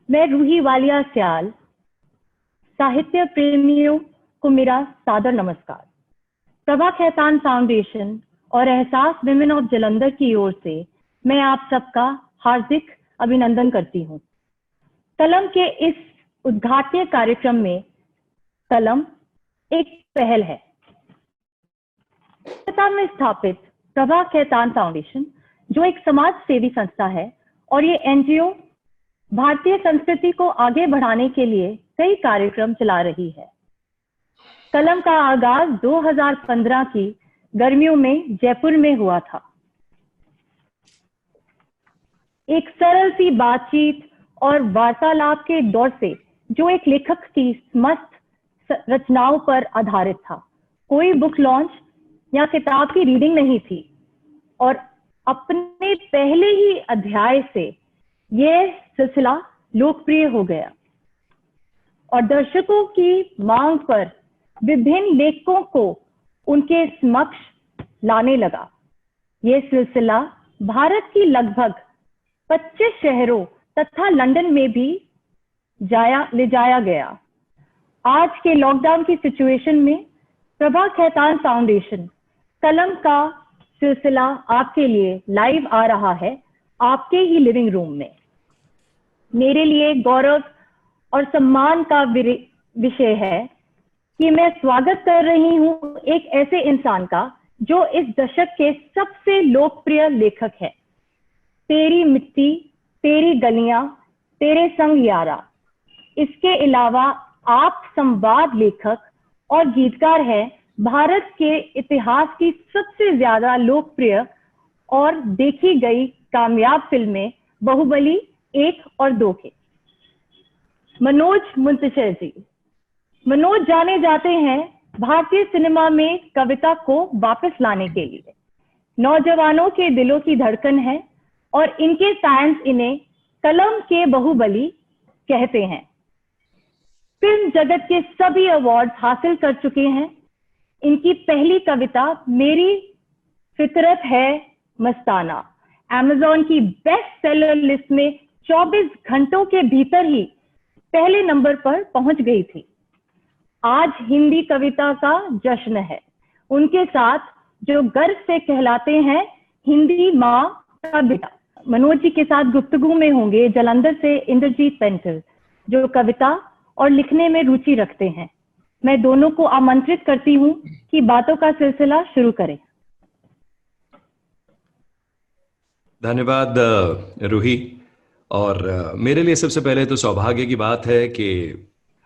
मैं रूही वालिया स्याल, साहित्य प्रेमियों को मेरा सादर नमस्कार। प्रभा खेतान फाउंडेशन और एहसास विमेन ऑफ जालंधर की ओर से मैं आप सबका हार्दिक अभिनंदन करती हूँ। कलम के इस उद्घाटनीय कार्यक्रम में कलम एक पहल है। कोलकाता में स्थापित प्रभा खेतान फाउंडेशन, जो एक समाज सेवी संस्था है, और ये एनजीओ भारतीय संस्कृति को आगे बढ़ाने के लिए कई कार्यक्रम चला रही है। कलम का आगाज 2015 की गर्मियों में जयपुर में हुआ था। एक सरल सी बातचीत और वार्तालाप के दौर से, जो एक लेखक की मस्त रचनाओं पर आधारित था। कोई बुक लॉन्च या किताब की रीडिंग नहीं थी, और अपने पहले ही अध्याय से यह सिलसिला लोकप्रिय हो गया और दर्शकों की मांग पर विभिन्न लेखकों को उनके समक्ष लाने लगा। यह सिलसिला भारत की लगभग 25 शहरों तथा लंदन में भी ले जाया गया। आज के लॉकडाउन की सिचुएशन में प्रभा खेतान फाउंडेशन कलम का सिलसिला आपके लिए लाइव आ रहा है, आपके ही लिविंग रूम में। मेरे लिए गौरव और सम्मान का विषय है कि मैं स्वागत कर रही हूं एक ऐसे इंसान का जो इस दशक के सबसे लोकप्रिय लेखक है। तेरी मिट्टी, तेरी गलियां, तेरे संग यारा। इसके अलावा आप संवाद लेखक और गीतकार हैं। भारत के इतिहास की सबसे ज्यादा लोकप्रिय और देखी गई कामयाब फिल्में बाहुबली 1 और 2 के मनोज मुंतशिर जी। मनोज जाने जाते हैं भारतीय सिनेमा में कविता को वापस लाने के लिए। नौजवानों के दिलों की धड़कन है और इनके फैंस इन्हें कलम के बाहुबली कहते हैं। फिल्म जगत के सभी अवार्ड हासिल कर चुके हैं। इनकी पहली कविता मेरी फितरत है मस्ताना अमेज़न की बेस्ट सेलर लिस्ट में 24 घंटों के भीतर ही पहले नंबर पर पहुंच गई थी। आज हिंदी कविता का जश्न है। उनके साथ जो गर्व से कहलाते हैं हिंदी माँ का बेटा। मनोज जी के साथ गुफ्तगू में होंगे जालंधर से इंद्रजीत पेंटर, जो कविता और लिखने में रुचि रखते हैं। मैं दोनों को आमंत्रित करती हूं कि बातों का सिलसिला शुरू करें। धन्यवाद रूही। और मेरे लिए सबसे पहले तो सौभाग्य की बात है कि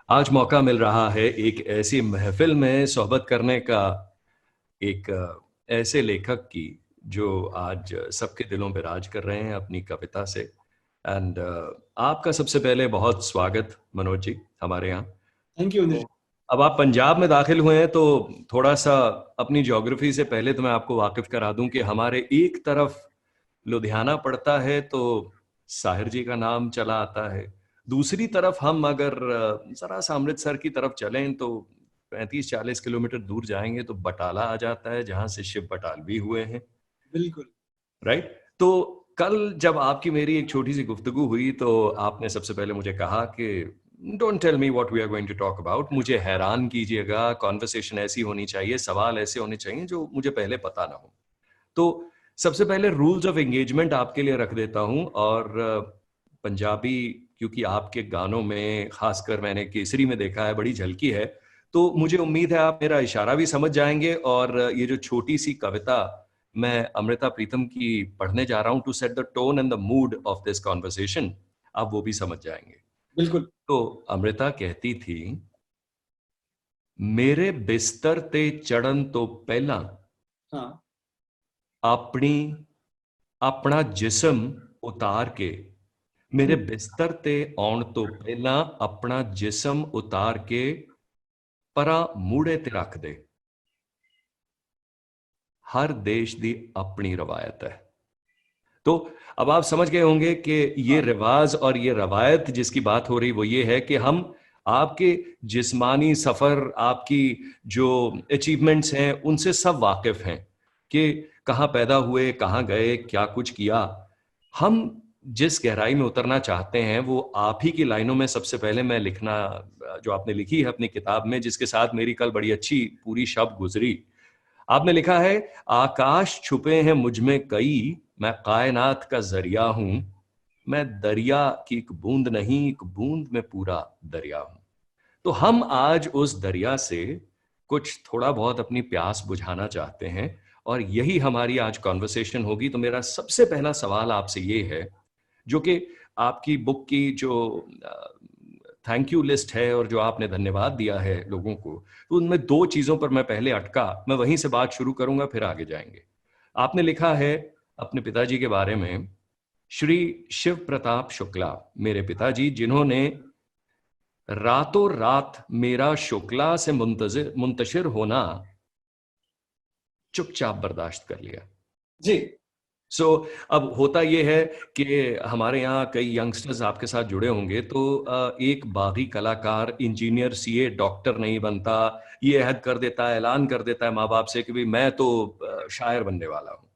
आज मौका मिल रहा है एक ऐसी महफिल में सोहबत करने का, एक ऐसे लेखक की जो आज सबके दिलों पे राज कर रहे हैं अपनी कविता से। एंड आपका सबसे पहले बहुत स्वागत मनोज जी हमारे यहाँ। Thank you. अब आप पंजाब में दाखिल हुए हैं तो थोड़ा सा अपनी ज्योग्राफी से पहले तो मैं आपको वाकिफ करा दूं कि हमारे एक तरफ लुधियाना पड़ता है तो साहिर जी का नाम चला आता है, दूसरी तरफ हम अगर जरा सा अमृतसर की तरफ चलें तो 35-40 किलोमीटर दूर जाएंगे तो बटाला आ जाता है, जहां से शिव बटाल भी हुए हैं। बिल्कुल राइट। तो कल जब आपकी मेरी एक छोटी सी गुफ्तगू हुई तो आपने सबसे पहले मुझे कहा कि don't tell me what we are going to talk about, मुझे हैरान कीजिएगा, कॉन्वर्सेशन ऐसी होनी चाहिए, सवाल ऐसे होने चाहिए जो मुझे पहले पता ना हो। तो सबसे पहले रूल्स ऑफ एंगेजमेंट आपके लिए रख देता हूं। और पंजाबी क्योंकि आपके गानों में खासकर मैंने केसरी में देखा है बड़ी झलकी है, तो मुझे उम्मीद है आप मेरा इशारा भी समझ जाएंगे। और ये जो छोटी सी कविता मैं अमृता प्रीतम की पढ़ने जा रहा हूं to set the tone and the mood of this conversation, आप वो भी समझ जाएंगे। बिल्कुल। तो अमृता कहती थी, मेरे बिस्तर ते चढ़न तो पहला हाँ अपना जिस्म उतार के, मेरे बिस्तर ते आउण तो पहला अपना जिस्म उतार के परा मूड़े ते रख दे। हर देश दी अपनी रवायत है। तो अब आप समझ गए होंगे कि ये रिवाज और ये रवायत जिसकी बात हो रही वो ये है कि हम आपके जिस्मानी सफर, आपकी जो अचीवमेंट्स हैं उनसे सब वाकिफ हैं कि कहाँ पैदा हुए, कहाँ गए, क्या कुछ किया। हम जिस गहराई में उतरना चाहते हैं वो आप ही की लाइनों में सबसे पहले मैं लिखना, जो आपने लिखी है अपनी किताब में, जिसके साथ मेरी कल बड़ी अच्छी पूरी शब गुजरी। आपने लिखा है, आकाश छुपे हैं मुझ में कई, मैं कायनात का जरिया हूं, मैं दरिया की एक बूंद नहीं, एक बूंद में पूरा दरिया हूं। तो हम आज उस दरिया से कुछ थोड़ा बहुत अपनी प्यास बुझाना चाहते हैं और यही हमारी आज कॉन्वर्सेशन होगी। तो मेरा सबसे पहला सवाल आपसे ये है, जो कि आपकी बुक की जो थैंक यू लिस्ट है और जो आपने धन्यवाद दिया है लोगों को, तो उनमें दो चीजों पर मैं पहले अटका, मैं वहीं से बात शुरू करूंगा फिर आगे जाएंगे। आपने लिखा है अपने पिताजी के बारे में, श्री शिव प्रताप शुक्ला मेरे पिताजी, जिन्होंने रातों रात मेरा शुक्ला से मुंतशिर होना चुपचाप बर्दाश्त कर लिया। जी। अब होता यह है कि हमारे यहाँ कई यंगस्टर्स आपके साथ जुड़े होंगे, तो एक बागी कलाकार इंजीनियर, सीए, डॉक्टर नहीं बनता, ये अहद कर देता है, ऐलान कर देता है माँ बाप से कि भाई मैं तो शायर बनने वाला हूँ।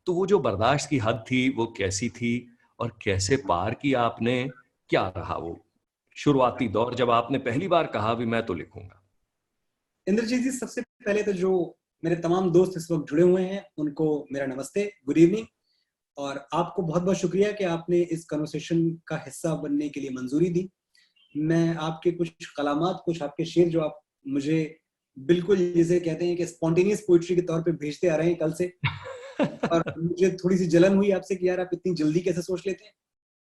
तो वो जो बर्दाश्त की हद थी वो कैसी थी और कैसे पार किया आपने? क्या रहा वो शुरुआती दौर जब आपने पहली बार कहा भी मैं तो लिखूंगा? इंद्रजीत जी, सबसे पहले तो जो मेरे तमाम दोस्त इस वक्त जुड़े हुए हैं उनको मेरा नमस्ते, गुड इवनिंग, और आपको बहुत बहुत शुक्रिया कि आपने इस कन्वर्सेशन का हिस्सा बनने के लिए मंजूरी दी। मैं आपके कुछ कलामात, कुछ आपके शेर जो आप मुझे बिल्कुल जिसे कहते हैं कि स्पॉन्टेनियस पोइट्री के तौर पे भेजते आ रहे हैं कल से, और मुझे थोड़ी सी जलन हुई आपसे कि यार आप इतनी जल्दी कैसे सोच लेते हैं,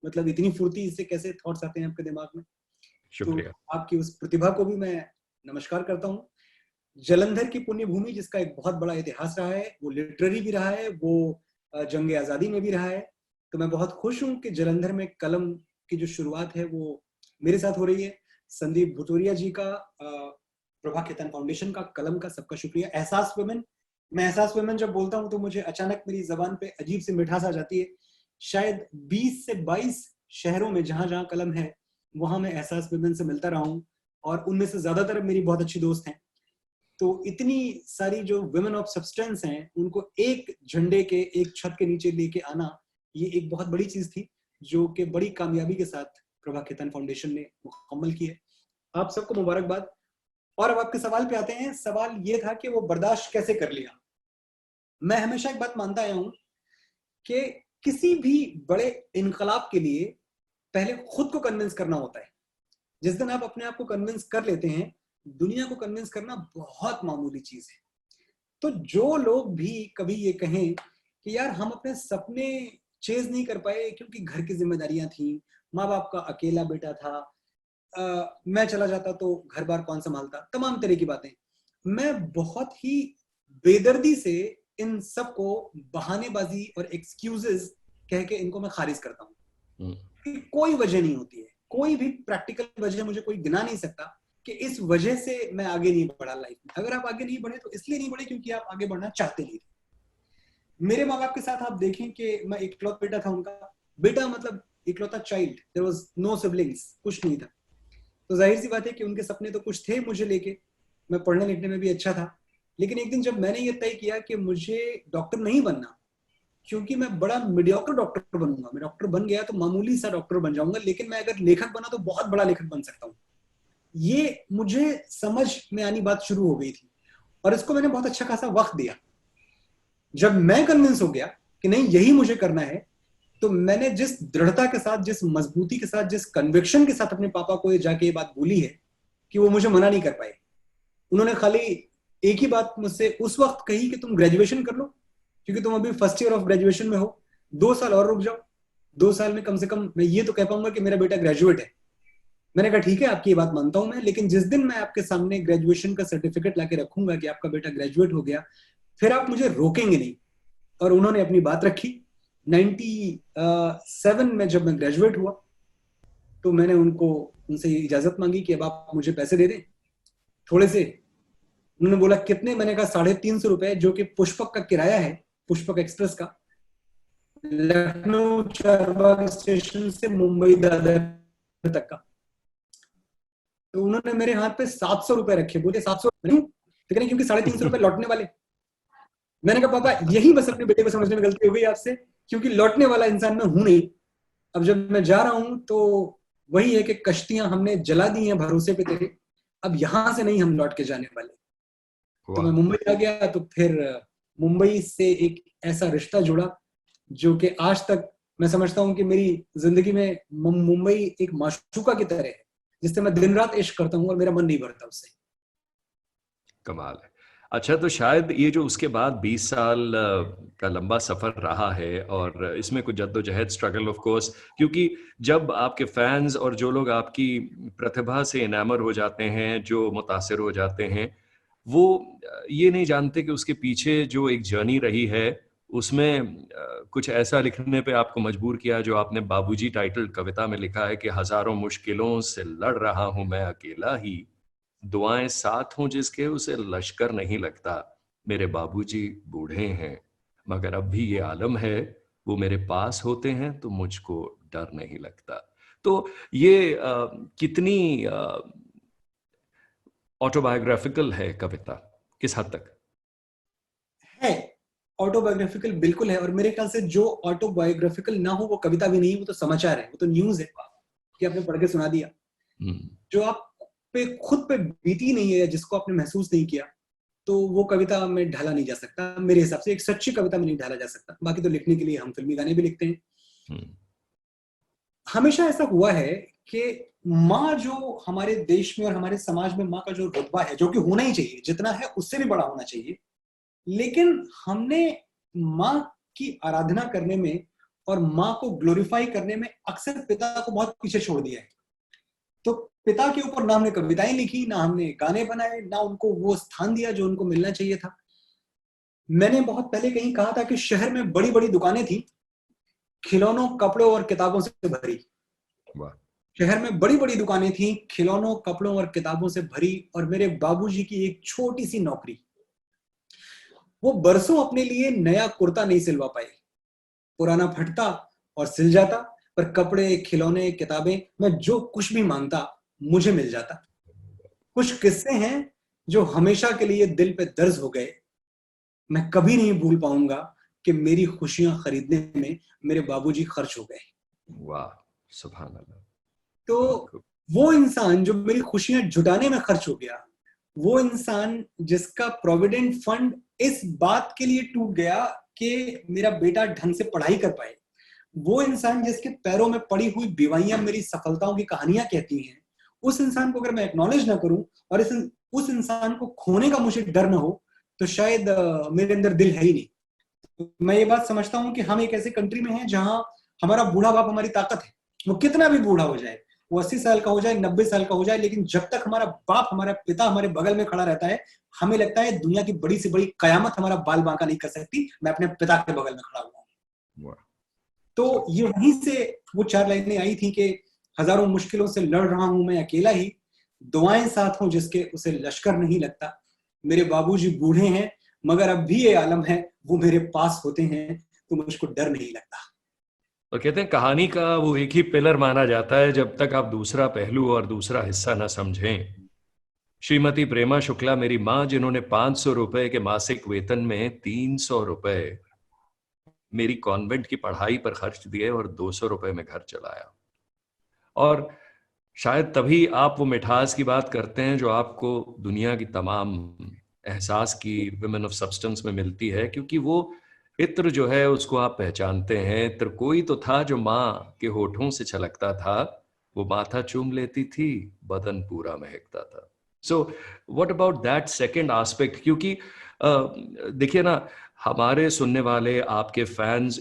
मतलब इतनी फुर्ती से कैसे थॉट्स आते हैं आपके दिमाग में। शुक्रिया। तो आपकी उस प्रतिभा को भी मैं नमस्कार करता हूँ। जलंधर की पुण्य भूमि, जिसका एक बहुत बड़ा इतिहास रहा है, वो लिटरेरी भी रहा है, वो जंग आजादी में भी रहा है, तो मैं बहुत खुश हूं कि जलंधर में कलम की जो शुरुआत है वो मेरे साथ हो रही है। संदीप भुतोरिया जी का, प्रभा खेतान फाउंडेशन का, कलम का, सबका शुक्रिया। एहसास वुमेन, मैं एहसास वुमेन जब बोलता हूं तो मुझे अचानक मेरी जबान पे अजीब सी मिठास आ जाती है। शायद 20 से 22 शहरों में जहां जहां कलम है वहां मैं एहसास वुमेन से मिलता रहा हूं, और उनमें से ज्यादातर मेरी बहुत अच्छी दोस्त हैं। तो इतनी सारी जो वुमेन ऑफ सब्सटेंस हैं उनको एक झंडे के, एक छत के नीचे लेके आना, ये एक बहुत बड़ी चीज थी जो कि बड़ी कामयाबी के साथ प्रभा खेतान फाउंडेशन ने मुकम्मल की है। आप सबको मुबारकबाद। और अब आपके सवाल पे आते हैं। सवाल ये था कि वो बर्दाश्त कैसे कर लिया। मैं हमेशा एक बात मानता आया हूं कि किसी भी बड़े इनकलाब के लिए पहले खुद को कन्विंस करना होता है। जिस दिन आप अपने आप को कन्विंस कर लेते हैं, दुनिया को कन्विंस करना बहुत मामूली चीज है। तो जो लोग भी कभी ये कहें कि यार हम अपने सपने चेज नहीं कर पाए क्योंकि घर की जिम्मेदारियां थी, माँ बाप का अकेला बेटा था, मैं चला जाता तो घर बार कौन संभालता, तमाम तरह की बातें, मैं बहुत ही बेदर्दी से इन सब को बहानेबाजी और एक्सक्यूजेस कह के इनको मैं खारिज करता हूँ। कोई वजह नहीं होती है, कोई भी प्रैक्टिकल वजह मुझे कोई गिना नहीं सकता कि इस वजह से मैं आगे नहीं बढ़ा लाइफ में। अगर आप आगे नहीं बढ़े तो इसलिए नहीं बढ़े क्योंकि आप आगे बढ़ना चाहते नहीं थे। मेरे माँ बाप के साथ आप देखें कि मैं इकलौता बेटा था उनका, बेटा मतलब इकलौता child, there was no siblings, कुछ नहीं था। तो जाहिर सी बात है कि उनके सपने तो कुछ थे मुझे लेके, मैं पढ़ने लिखने में भी अच्छा था, लेकिन एक दिन जब मैंने ये तय किया कि मुझे डॉक्टर नहीं बनना क्योंकि मैं बड़ा मीडियोकर डॉक्टर बनूंगा, मैं डॉक्टर बन गया तो मामूली सा डॉक्टर बन जाऊंगा, लेकिन मैं अगर लेखक बना तो बहुत बड़ा लेखक बन सकता हूँ, ये मुझे समझ में आनी बात शुरू हो गई थी। और इसको मैंने बहुत अच्छा खासा वक्त दिया। जब मैं कन्विंस हो गया कि नहीं यही मुझे करना है, तो मैंने जिस दृढ़ता के साथ, जिस मजबूती के साथ, जिस कन्विक्शन के साथ अपने पापा को जाके ये बात बोली है कि वो मुझे मना नहीं कर पाए। उन्होंने खाली एक ही बात मुझसे उस वक्त कही कि तुम ग्रेजुएशन कर लो क्योंकि तुम अभी फर्स्ट ईयर ऑफ ग्रेजुएशन में हो, 2 साल और रुक जाओ, 2 साल में कम से कम मैं ये तो कह पाऊंगा कि मेरा बेटा ग्रेजुएट है। मैंने कहा ठीक है, आपकी ये बात मानता हूं मैं, लेकिन जिस दिन मैं आपके सामने ग्रेजुएशन का सर्टिफिकेट लाके रखूंगा कि आपका बेटा ग्रेजुएट हो गया, फिर आप मुझे रोकेंगे नहीं। और उन्होंने अपनी बात रखी। 97 में जब मैं ग्रेजुएट हुआ तो मैंने उनसे इजाजत मांगी कि अब आप मुझे पैसे दे दें थोड़े से। उन्होंने बोला कितने? मैंने कहा 350 रुपए, जो कि पुष्पक का किराया है, पुष्पक एक्सप्रेस का, लखनऊ चारबाग स्टेशन से मुंबई दादर तक का। तो उन्होंने मेरे हाथ पे 700 रुपए रखे, बोले 700 तो करें क्योंकि 350 रुपए लौटने वाले। मैंने कहा पापा यही बस अपने बेटे को समझने में गलती हो गई आपसे, क्योंकि लौटने वाला इंसान मैं हूं नहीं, अब जब मैं जा रहा हूं तो वही है कि कश्तियां हमने जला दी हैं भरोसे पे तेरे, अब यहां से नहीं हम लौट के जाने वाले। तो मैं वाह, मुंबई आ गया, तो फिर मुंबई से एक ऐसा रिश्ता जुड़ा जो कि आज तक मैं समझता हूँ कि मेरी जिंदगी में मुंबई एक माशूका की तरह है, जिससे मैं दिन रात इश्क करता हूँ और मेरा मन नहीं भरता उससे। कमाल है। अच्छा, तो शायद ये जो उसके बाद 20 साल का लंबा सफर रहा है, और इसमें कुछ जद्दोजहद, स्ट्रगल ऑफ कोर्स, क्योंकि जब आपके फैंस और जो लोग आपकी प्रतिभा से इनामर हो जाते हैं, जो मुतासिर हो जाते हैं, वो ये नहीं जानते कि उसके पीछे जो एक जर्नी रही है, उसमें कुछ ऐसा लिखने पे आपको मजबूर किया जो आपने बाबूजी टाइटल कविता में लिखा है कि हजारों मुश्किलों से लड़ रहा हूं मैं अकेला ही, दुआएं साथ हों जिसके उसे लश्कर नहीं लगता, मेरे बाबूजी बूढ़े हैं मगर अब भी ये आलम है, वो मेरे पास होते हैं तो मुझको डर नहीं लगता। तो ये कितनी ऑटोबायोग्राफिकल है कविता, किस हद तक? है, ऑटोबायोग्राफिकल बिल्कुल है, और मेरे ख्याल से जो ऑटोबायोग्राफिकल ना हो वो कविता भी नहीं, वो तो समाचार है, वो तो न्यूज है कि आपने पढ़ के सुना दिया। जो आप पे खुद पे बीती नहीं है, जिसको आपने महसूस नहीं किया, तो वो कविता में ढाला नहीं जा सकता। मेरे हिसाब से एक सच्ची कविता में नहीं ढाला जा सकता। बाकी तो लिखने के लिए हम फिल्मी गाने भी लिखते हैं। हमेशा ऐसा हुआ है कि माँ जो हमारे देश में और हमारे समाज में माँ का जो रुतबा है, जो कि होना ही चाहिए, जितना है उससे भी बड़ा होना चाहिए, लेकिन हमने माँ की आराधना करने में और माँ को ग्लोरीफाई करने में अक्सर पिता को बहुत पीछे छोड़ दिया है। तो पिता के ऊपर ना हमने कविताएं लिखी, ना हमने गाने बनाए, ना उनको वो स्थान दिया जो उनको मिलना चाहिए था। मैंने बहुत पहले कहीं कहा था कि शहर में बड़ी बड़ी दुकानें थी, खिलौनों, कपड़ों और किताबों से भरी। शहर में बड़ी बड़ी दुकानें थी, खिलौनों, कपड़ों और किताबों से भरी, और मेरे बाबूजी की एक छोटी सी नौकरी। वो बरसों अपने लिए नया कुर्ता नहीं सिलवा पाए, पुराना फटता और सिल जाता, पर कपड़े, खिलौने, किताबें, मैं जो कुछ भी मांगता मुझे मिल जाता। कुछ किस्से हैं जो हमेशा के लिए दिल पे दर्ज हो गए। मैं कभी नहीं भूल पाऊंगा कि मेरी खुशियां खरीदने में मेरे बाबूजी खर्च हो गए। वाह, सुभान अल्लाह। तो वो इंसान जो मेरी खुशियां जुटाने में खर्च हो गया, वो इंसान जिसका प्रोविडेंट फंड इस बात के लिए टूट गया कि मेरा बेटा ढंग से पढ़ाई कर पाए, वो इंसान जिसके पैरों में पड़ी हुई बीवाइयां मेरी सफलताओं की कहानियां कहती हैं, उस इंसान को अगर मैं एक्नॉलेज ना करूं और उस इंसान को खोने का मुझे डर ना हो, तो शायद मेरे अंदर दिल है ही नहीं। तो मैं ये बात समझता हूँ कि हम एक ऐसे कंट्री में हैं जहां हमारा बूढ़ा बाप हमारी ताकत है। वो कितना भी बूढ़ा हो जाए, वो 80 साल का हो जाए, 90 साल का हो जाए, लेकिन जब तक हमारा बाप, हमारा पिता हमारे बगल में खड़ा रहता है, हमें लगता है दुनिया की बड़ी से बड़ी कयामत हमारा बाल बांका नहीं कर सकती, मैं अपने पिता के बगल में खड़ा हुआ हूँ। तो ये वहीं से वो 4 लाइनें आई थी कि हजारों मुश्किलों से लड़ रहा हूं मैं अकेला ही, दुआएं साथ हों जिसके उसे लश्कर नहीं लगता, मेरे बाबूजी बूढ़े हैं मगर अब भी ये आलम है, वो मेरे पास होते हैं तो मुझको डर नहीं लगता। तो कहते हैं कहानी का वो एक ही पिलर माना जाता है जब तक आप दूसरा पहलू और दूसरा हिस्सा न समझें। श्रीमती प्रेमा शुक्ला, मेरी माँ, जिन्होंने 500 रुपए के मासिक वेतन में 300 रुपए मेरी कॉन्वेंट की पढ़ाई पर खर्च दिए और 200 रुपए में घर चलाया। और शायद तभी आप वो मिठास की बात करते हैं जो आपको दुनिया की तमाम एहसास की विमेन ऑफ सब्सटेंस में मिलती है, क्योंकि वो इत्र जो है उसको आप पहचानते हैं। इत्र कोई तो था जो माँ के होठों से छलकता था, वो माथा चूम लेती थी, बदन पूरा महकता था। So what about that second aspect? क्योंकि देखिए ना, हमारे सुनने वाले, आपके फैंस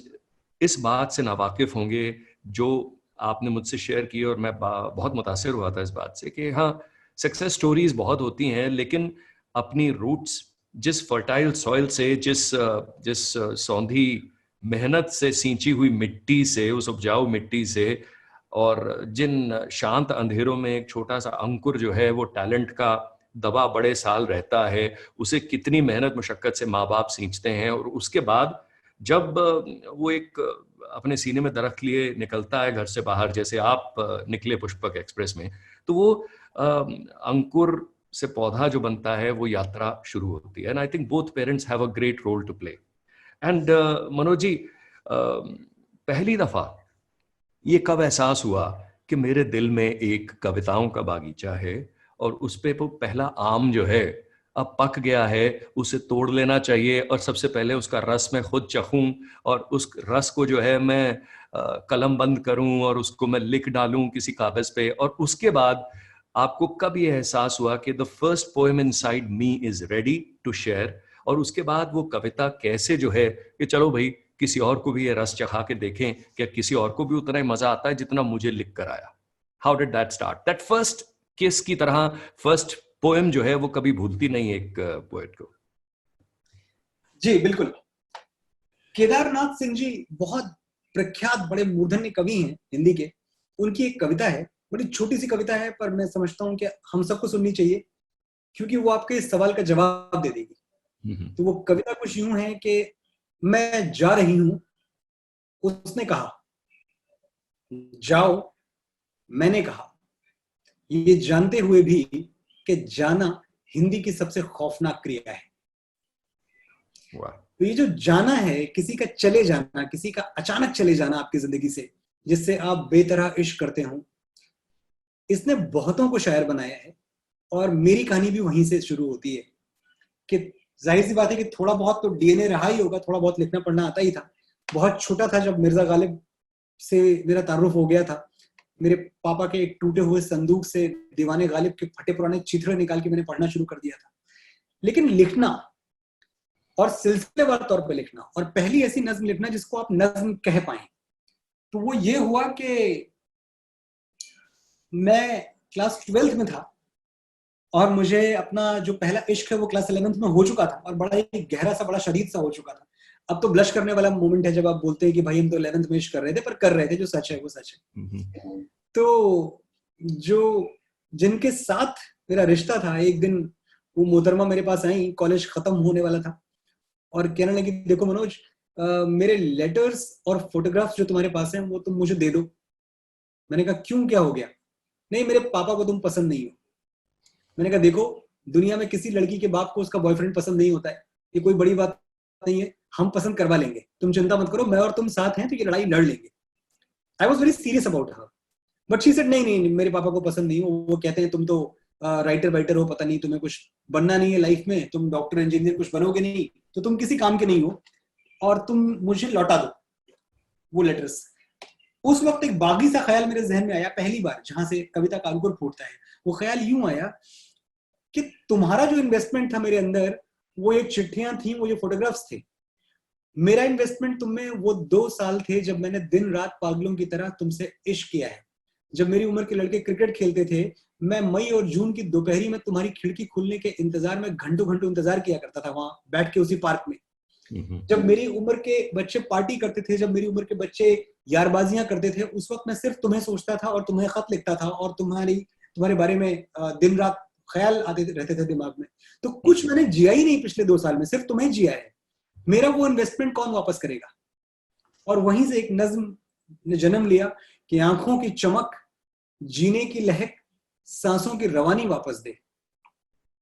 इस बात से नावाकिफ होंगे जो आपने मुझसे शेयर की, और मैं बहुत मुतासिर हुआ था इस बात से कि हाँ, सक्सेस स्टोरीज बहुत होती हैं, लेकिन अपनी रूट्स, जिस फर्टाइल सॉइल से, जिस सौंधी मेहनत से सींची हुई मिट्टी से, उस उपजाऊ मिट्टी से, और जिन शांत अंधेरों में एक छोटा सा अंकुर जो है वो टैलेंट का दबा बड़े साल रहता है, उसे कितनी मेहनत मुशक्कत से माँ बाप सींचते हैं, और उसके बाद जब वो एक अपने सीने में दरख्त लिए निकलता है घर से बाहर, जैसे आप निकले पुष्पक एक्सप्रेस में, तो वो अंकुर से पौधा जो बनता है, वो यात्रा शुरू होती है। And I think both parents have a great role to play. And Manoj ji, पहली दफा ये कब एहसास हुआ कि मेरे दिल में एक कविताओं का बागीचा है और उस पे वो पहला आम जो है अब पक गया है, उसे तोड़ लेना चाहिए और सबसे पहले उसका रस मैं खुद चखूं और उस रस को जो है मैं कलम बंद करूं और उसको मैं लिख डालूं किसी कागज पे, और उसके बाद आपको कब ये एहसास हुआ कि the first poem inside me is ready to share, और उसके बाद वो कविता कैसे जो है कि चलो भाई किसी और को भी ये रस चखा के देखें, क्या किसी और को भी उतना ही मजा आता है जितना मुझे लिख कर आया? How did that start? That first किस की तरह फर्स्ट पोएम जो है वो कभी भूलती नहीं एक पोएट को। जी बिल्कुल। केदारनाथ सिंह जी बहुत प्रख्यात बड़े मूर्धन्य कवि हैं हिंदी के। उनकी एक कविता है, बड़ी छोटी सी कविता है, पर मैं समझता हूं कि हम सबको सुननी चाहिए क्योंकि वो आपके इस सवाल का जवाब दे देगी। तो वो कविता कुछ यूं है कि मैं जा रही हूं, उसने कहा जाओ, मैंने कहा, ये जानते हुए भी कि जाना हिंदी की सबसे खौफनाक क्रिया है। तो ये जो जाना है, किसी का चले जाना, किसी का अचानक चले जाना आपकी जिंदगी से, जिससे आप बेतरह इश्क करते हो, इसने बहुतों को शायर बनाया है। और मेरी कहानी भी वहीं से शुरू होती है कि जाहिर सी बात है कि थोड़ा बहुत तो डीएनए रहा ही होगा, थोड़ा बहुत लिखना पढ़ना आता ही था। बहुत छोटा था जब मिर्जा गालिब से मेरा तारुफ हो गया था। मेरे पापा के एक टूटे हुए संदूक से दीवाने गालिब के फटे पुराने चित्र निकाल के मैंने पढ़ना शुरू कर दिया था। लेकिन लिखना और सिलसिलेवार तौर पे लिखना, और पहली ऐसी नज्म लिखना जिसको आप नज्म कह पाए, तो वो ये हुआ कि मैं क्लास 12th में था और मुझे अपना जो पहला इश्क है वो क्लास 11th में हो चुका था और बड़ा ही गहरा सा, बड़ा शदीद सा हो चुका था। अब तो ब्लश करने वाला मोमेंट है जब आप बोलते हैं कि भाई हम तो 11th में इश्क कर रहे थे, पर कर रहे थे, जो सच है वो सच है। तो जो जिनके साथ मेरा रिश्ता था, एक दिन वो मोहतरमा मेरे पास आई, कॉलेज खत्म होने वाला था, और कहने लगी देखो मनोज, मेरे लेटर्स और फोटोग्राफ्स जो तुम्हारे पास हैं वो तुम मुझे दे दो। मैंने कहा क्यों, क्या हो गया? नहीं, मेरे पापा को तुम पसंद नहीं हो। मैंने कहा देखो, दुनिया में किसी लड़की के बाप को उसका बॉयफ्रेंड पसंद नहीं होता है, ये कोई बड़ी बात नहीं है, हम पसंद करवा लेंगे, तुम चिंता मत करो, मैं और तुम साथ हैं तो ये लड़ाई लड़ लेंगे। I was very serious about her, but she said नहीं नहीं, मेरे पापा को पसंद नहीं हो, वो कहते हैं तुम तो राइटर वाइटर हो, पता नहीं तुम्हें कुछ बनना नहीं है लाइफ में, तुम डॉक्टर इंजीनियर कुछ बनोगे नहीं, तो तुम किसी काम के नहीं हो, और तुम मुझे लौटा दो वो लेटर्स। उस वक्त एक बागी सा ख्याल मेरे जहन में आया, पहली बार जहां से कविता का अंकुर फूटता है। वो ख्याल यूं आया कि तुम्हारा जो इन्वेस्टमेंट था मेरे अंदर, वो एक चिट्ठियां थी, वो जो फोटोग्राफ्स थे। मेरा इन्वेस्टमेंट तुम में वो 2 साल थे जब मैंने दिन रात पागलों की तरह तुमसे इश्क किया है। जब मेरी उम्र के लड़के क्रिकेट खेलते थे, मैं मई और जून की दोपहरी में तुम्हारी खिड़की खुलने के इंतजार में घंटों घंटों इंतजार किया करता था वहां बैठ के उसी पार्क में। जब मेरी उम्र के बच्चे पार्टी करते थे, जब मेरी उम्र के बच्चे यारबाजियां करते थे, उस वक्त मैं सिर्फ तुम्हें सोचता था और तुम्हें खत लिखता था और तुम्हारे बारे में दिन रात ख्याल आते रहते थे दिमाग में। तो कुछ मैंने जिया ही नहीं पिछले 2 साल में, सिर्फ तुम्हें जिया है। मेरा वो इन्वेस्टमेंट कौन वापस करेगा? और वहीं से एक नज्म ने जन्म लिया कि आंखों की चमक, जीने की लहक, सांसों की रवानी वापस दे।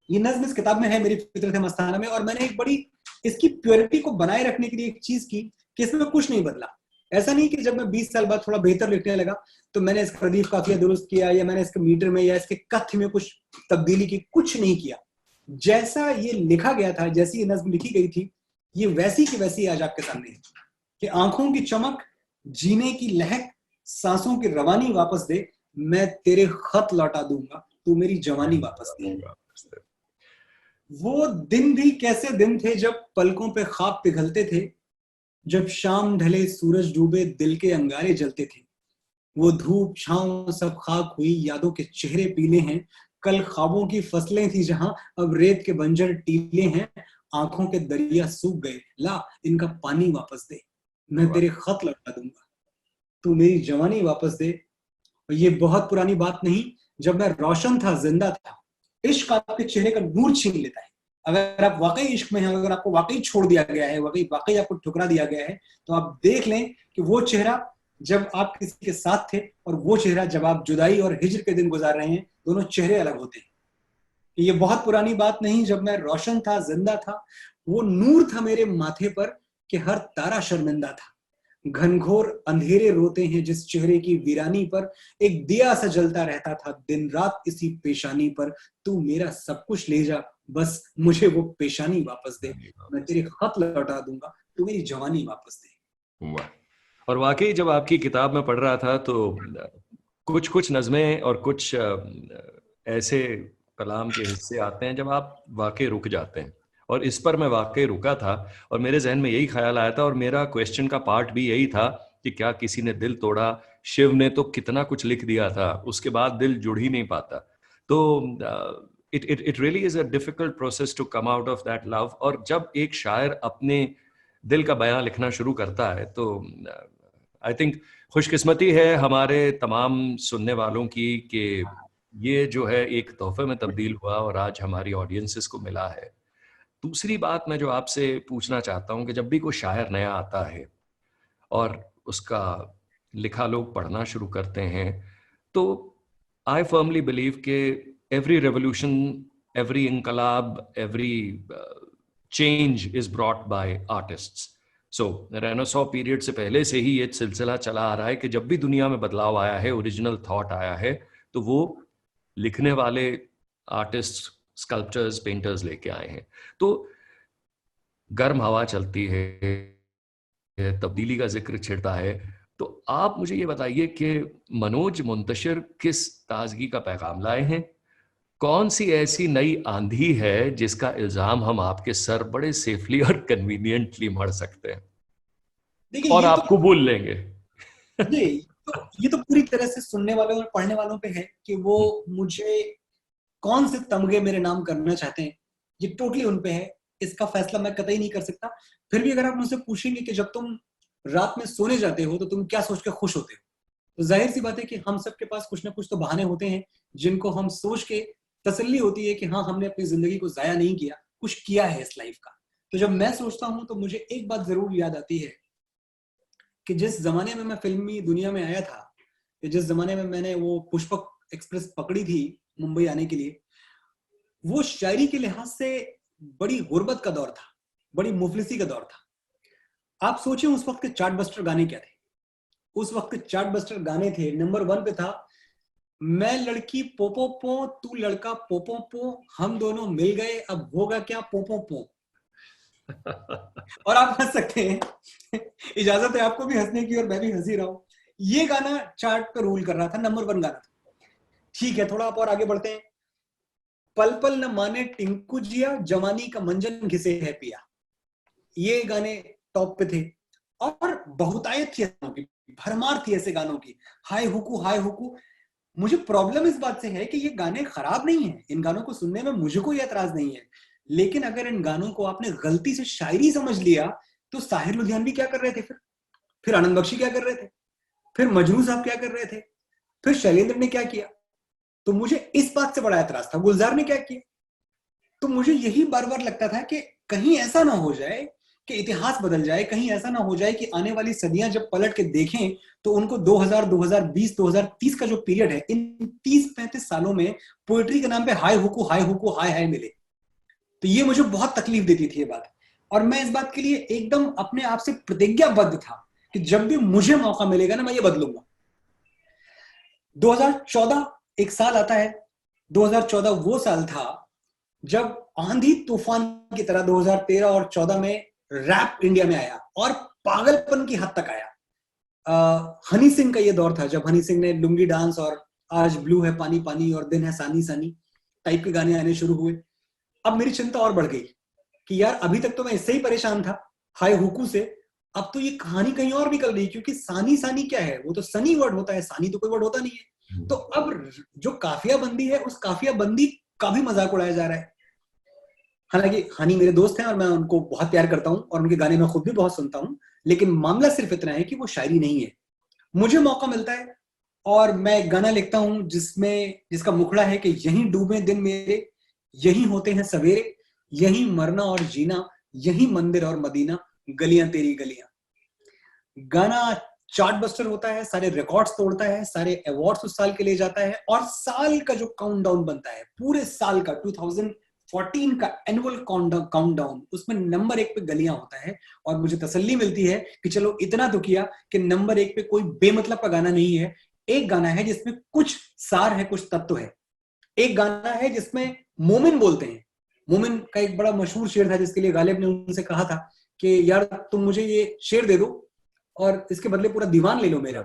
ये नज्म इस किताब में है, मेरी फितरत मस्ताना में। और मैंने एक बड़ी इसकी प्योरिटी को बनाए रखने के लिए एक चीज की कि इसमें कुछ नहीं बदला। ऐसा नहीं कि जब मैं 20 साल बाद थोड़ा बेहतर लिखने लगा तो मैंने इसका रदीफ काफिया दुरुस्त किया, या मैंने इसके मीटर में या इसके कथ्य में कुछ तब्दीली की, कुछ नहीं किया। जैसा ये लिखा गया था, जैसी ये नज्म लिखी गई थी, ये वैसी की वैसी आज आपके सामने है कि आंखों की चमक, जीने की लहक, सांसों की रवानी वापस दे, मैं तेरे खत लौटा दूंगा, तू मेरी जवानी वापस दे। वो दिन भी कैसे दिन थे जब पलकों पे ख्वाब पिघलते थे, जब शाम ढले सूरज डूबे दिल के अंगारे जलते थे। वो धूप छांव सब खाक हुई, यादों के चेहरे पीले हैं, कल ख्वाबों की फसलें थी जहां अब रेत के बंजर टीले हैं। आंखों के दरिया सूख गए, ला इनका पानी वापस दे, मैं तेरे खत लौटा दूंगा, तू मेरी जवानी वापस दे। और ये बहुत पुरानी बात नहीं, जब मैं रोशन था, जिंदा था, इश्क आपके चेहरे का नूर छीन लेता है। अगर आप वाकई इश्क में हैं, अगर आपको वाकई छोड़ दिया गया है, वाकई आपको ठुकरा दिया गया है, तो आप देख लें कि वो चेहरा जब आप किसी के साथ थे और वो चेहरा जब आप जुदाई और हिज्र के दिन गुजार रहे हैं, दोनों चेहरे अलग होते हैं। ये बहुत पुरानी बात नहीं, जब मैं रोशन था, जिंदा था, वो नूर था मेरे माथे पर कि हर तारा शर्मिंदा था। घनघोर अंधेरे रोते हैं जिस चेहरे की वीरानी पर, एक दिया सा जलता रहता था दिन रात इसी पेशानी पर। तू मेरा सब कुछ ले जा, बस मुझे वो पेशानी वापस दे, मैं तेरे हाथ लौटा दूंगा, तू मेरी जवानी वापस दे। वाह। और वाकई जब आपकी किताब में पढ़ रहा था तो कुछ कुछ नज़में और कुछ ऐसे कलाम के हिस्से आते हैं जब आप वाकई रुक जाते हैं, और इस पर मैं वाकई रुका था और मेरे जहन में यही ख्याल आया था, और मेरा क्वेश्चन का पार्ट भी यही था कि क्या किसी ने दिल तोड़ा? शिव ने तो कितना कुछ लिख दिया था, उसके बाद दिल जुड़ ही नहीं पाता। तो it really is a difficult process to come out of that love. और जब एक शायर अपने दिल का बयां लिखना शुरू करता है तो आई थिंक खुशकिस्मती है हमारे तमाम सुनने वालों की कि ये जो है एक तोहफे में तब्दील हुआ और आज हमारी ऑडियंसेस को मिला है। दूसरी बात मैं जो आपसे पूछना चाहता हूँ कि जब भी कोई शायर नया आता है और उसका लिखा लोग पढ़ना शुरू करते हैं, तो आई फर्मली बिलीव कि एवरी रेवोल्यूशन, एवरी इनकलाब, every change is brought by artists. So renaissance period से पहले से ही ये सिलसिला चला आ रहा है कि जब भी दुनिया में बदलाव आया है, ओरिजिनल थॉट आया है, तो वो लिखने वाले आर्टिस्ट, स्कल्पचर्स, पेंटर्स लेके आए हैं। तो गर्म हवा चलती है, तब्दीली का जिक्र छिड़ता है, तो आप मुझे ये बताइए कि मनोज मुंतशिर किस ताजगी का पैगाम लाए हैं? कौन सी ऐसी नई आंधी है जिसका इल्जाम हम आपके सर बड़े सेफली और कन्वीनियंटली मढ़ सकते हैं देखिए और ये आप तो कबूल लेंगे? ये तो पूरी तरह से सुनने वालों और पढ़ने वालों पे है कि वो मुझे कौन से तमगे मेरे नाम करना चाहते हैं, ये टोटली उन पे है। इसका फैसला मैं कतई नहीं कर सकता। फिर भी अगर आप मुझसे पूछेंगे कि जब तुम रात में सोने जाते हो तो तुम क्या सोच के खुश होते हो, तो जाहिर सी बात है कि हम सबके पास कुछ ना कुछ तो बहाने होते हैं जिनको हम सोच के तसल्ली होती है कि हाँ, हमने अपनी जिंदगी को जाया नहीं किया, कुछ किया है इस लाइफ का। तो जब मैं सोचता हूँ तो मुझे एक बात जरूर याद आती है कि जिस जमाने में मैं फिल्मी दुनिया में आया था, जिस जमाने में मैंने वो पुष्पक एक्सप्रेस पकड़ी थी मुंबई आने के लिए, वो शायरी के लिहाज से बड़ी गुर्बत का दौर था, बड़ी मुफलिसी का दौर था। आप सोचिए उस वक्त के चार्ट बस्टर गाने क्या थे। उस वक्त के चार्ट बस्टर गाने थे, नंबर 1 पे था, मैं लड़की पोपो पो, तू लड़का पोपो पो, हम दोनों मिल गए, अब होगा क्या पोपो पो। और आप हंस सकते हैं, इजाजत है आपको भी हंसने की और मैं भी हंसी रहा हूं। ये गाना चार्ट पे रूल कर रहा था, नंबर 1 गाना था। ठीक है, थोड़ा आप और आगे बढ़ते हैं। पल पल न माने टिंकू जिया, जवानी का मंजन घिसे है पिया, ये गाने टॉप पे थे। और बहुतायत थी गानों की, भरमार थी ऐसे गानों की, हाय हुकू हाय हुकू। मुझे प्रॉब्लम इस बात से है कि ये गाने खराब नहीं है, इन गानों को सुनने में मुझे कोई एतराज नहीं है, लेकिन अगर इन गानों को आपने गलती से शायरी समझ लिया तो साहिर लुधियानवी क्या कर रहे थे, फिर आनंद बख्शी क्या कर रहे थे, फिर मजनू साहब क्या कर रहे थे, फिर शैलेंद्र ने क्या किया। तो मुझे इस बात से बड़ा एतराज था, गुलजार ने क्या किया। तो मुझे यही बार बार लगता था कि कहीं ऐसा ना हो जाए कि इतिहास बदल जाए, कहीं ऐसा ना हो जाए कि आने वाली सदियां जब पलट के देखें तो उनको 2000, 2020, 2030 का जो पीरियड है, इन 30-35 सालों में पोएट्री के नाम पे हाय हुकू हाय हुकू हाय हाय मिले। तो ये मुझे बहुत तकलीफ देती थी ये बात, और मैं इस बात के लिए एकदम अपने आप से प्रतिज्ञाबद्ध था कि जब भी मुझे मौका मिलेगा ना, मैं ये बदलूंगा। 2014 एक साल आता है, 2014 वो साल था जब आंधी तूफान की तरह 2013 और 14 में रैप इंडिया में आया और पागलपन की हद तक आया। हनी सिंह का ये दौर था जब हनी सिंह ने लुंगी डांस और आज ब्लू है पानी पानी और दिन है सानी सानी टाइप के गाने आने शुरू हुए। अब मेरी चिंता और बढ़ गई कि यार अभी तक तो मैं इससे ही परेशान था, हाय हुकू से, अब तो ये कहानी कहीं और निकल रही, क्योंकि सानी सानी क्या है, वो तो सनी वर्ड होता है, सानी तो कोई वर्ड होता नहीं है। तो अब जो काफिया बंदी है, उस काफिया बंदी का भी मजाक उड़ाया जा रहा है। हालांकि हनी मेरे दोस्त हैं और मैं उनको बहुत प्यार करता हूं और उनके गाने मैं खुद भी बहुत सुनता हूं, लेकिन मामला सिर्फ इतना है कि वो शायरी नहीं है। मुझे मौका मिलता है और मैं गाना लिखता हूं जिसका मुखड़ा है कि यहीं डूबे दिन मेरे, यहीं होते हैं सवेरे, यहीं मरना और जीना, यहीं मंदिर और मदीना, गलियां तेरी गलियां। गाना चार्ट बस्टर होता है, सारे रिकॉर्ड्स तोड़ता है, सारे अवार्ड्स उस साल के लिए जाता है, और साल का जो काउंटडाउन बनता है, पूरे साल का 14 का एनुअल काउंटडाउन, उसमें नंबर 1 पे गलियां होता है। और मुझे तसल्ली मिलती है कि चलो इतना तो किया कि नंबर 1 पे कोई बेमतलब का गाना नहीं है। एक गाना है जिसमें कुछ सार है, कुछ तत्व है। एक गाना है जिसमें मोमिन बोलते हैं। मोमिन का एक बड़ा मशहूर शेर था जिसके लिए गालिब ने उनसे कहा था कि यार तुम मुझे ये शेर दे दो और इसके बदले पूरा दीवान ले लो मेरा।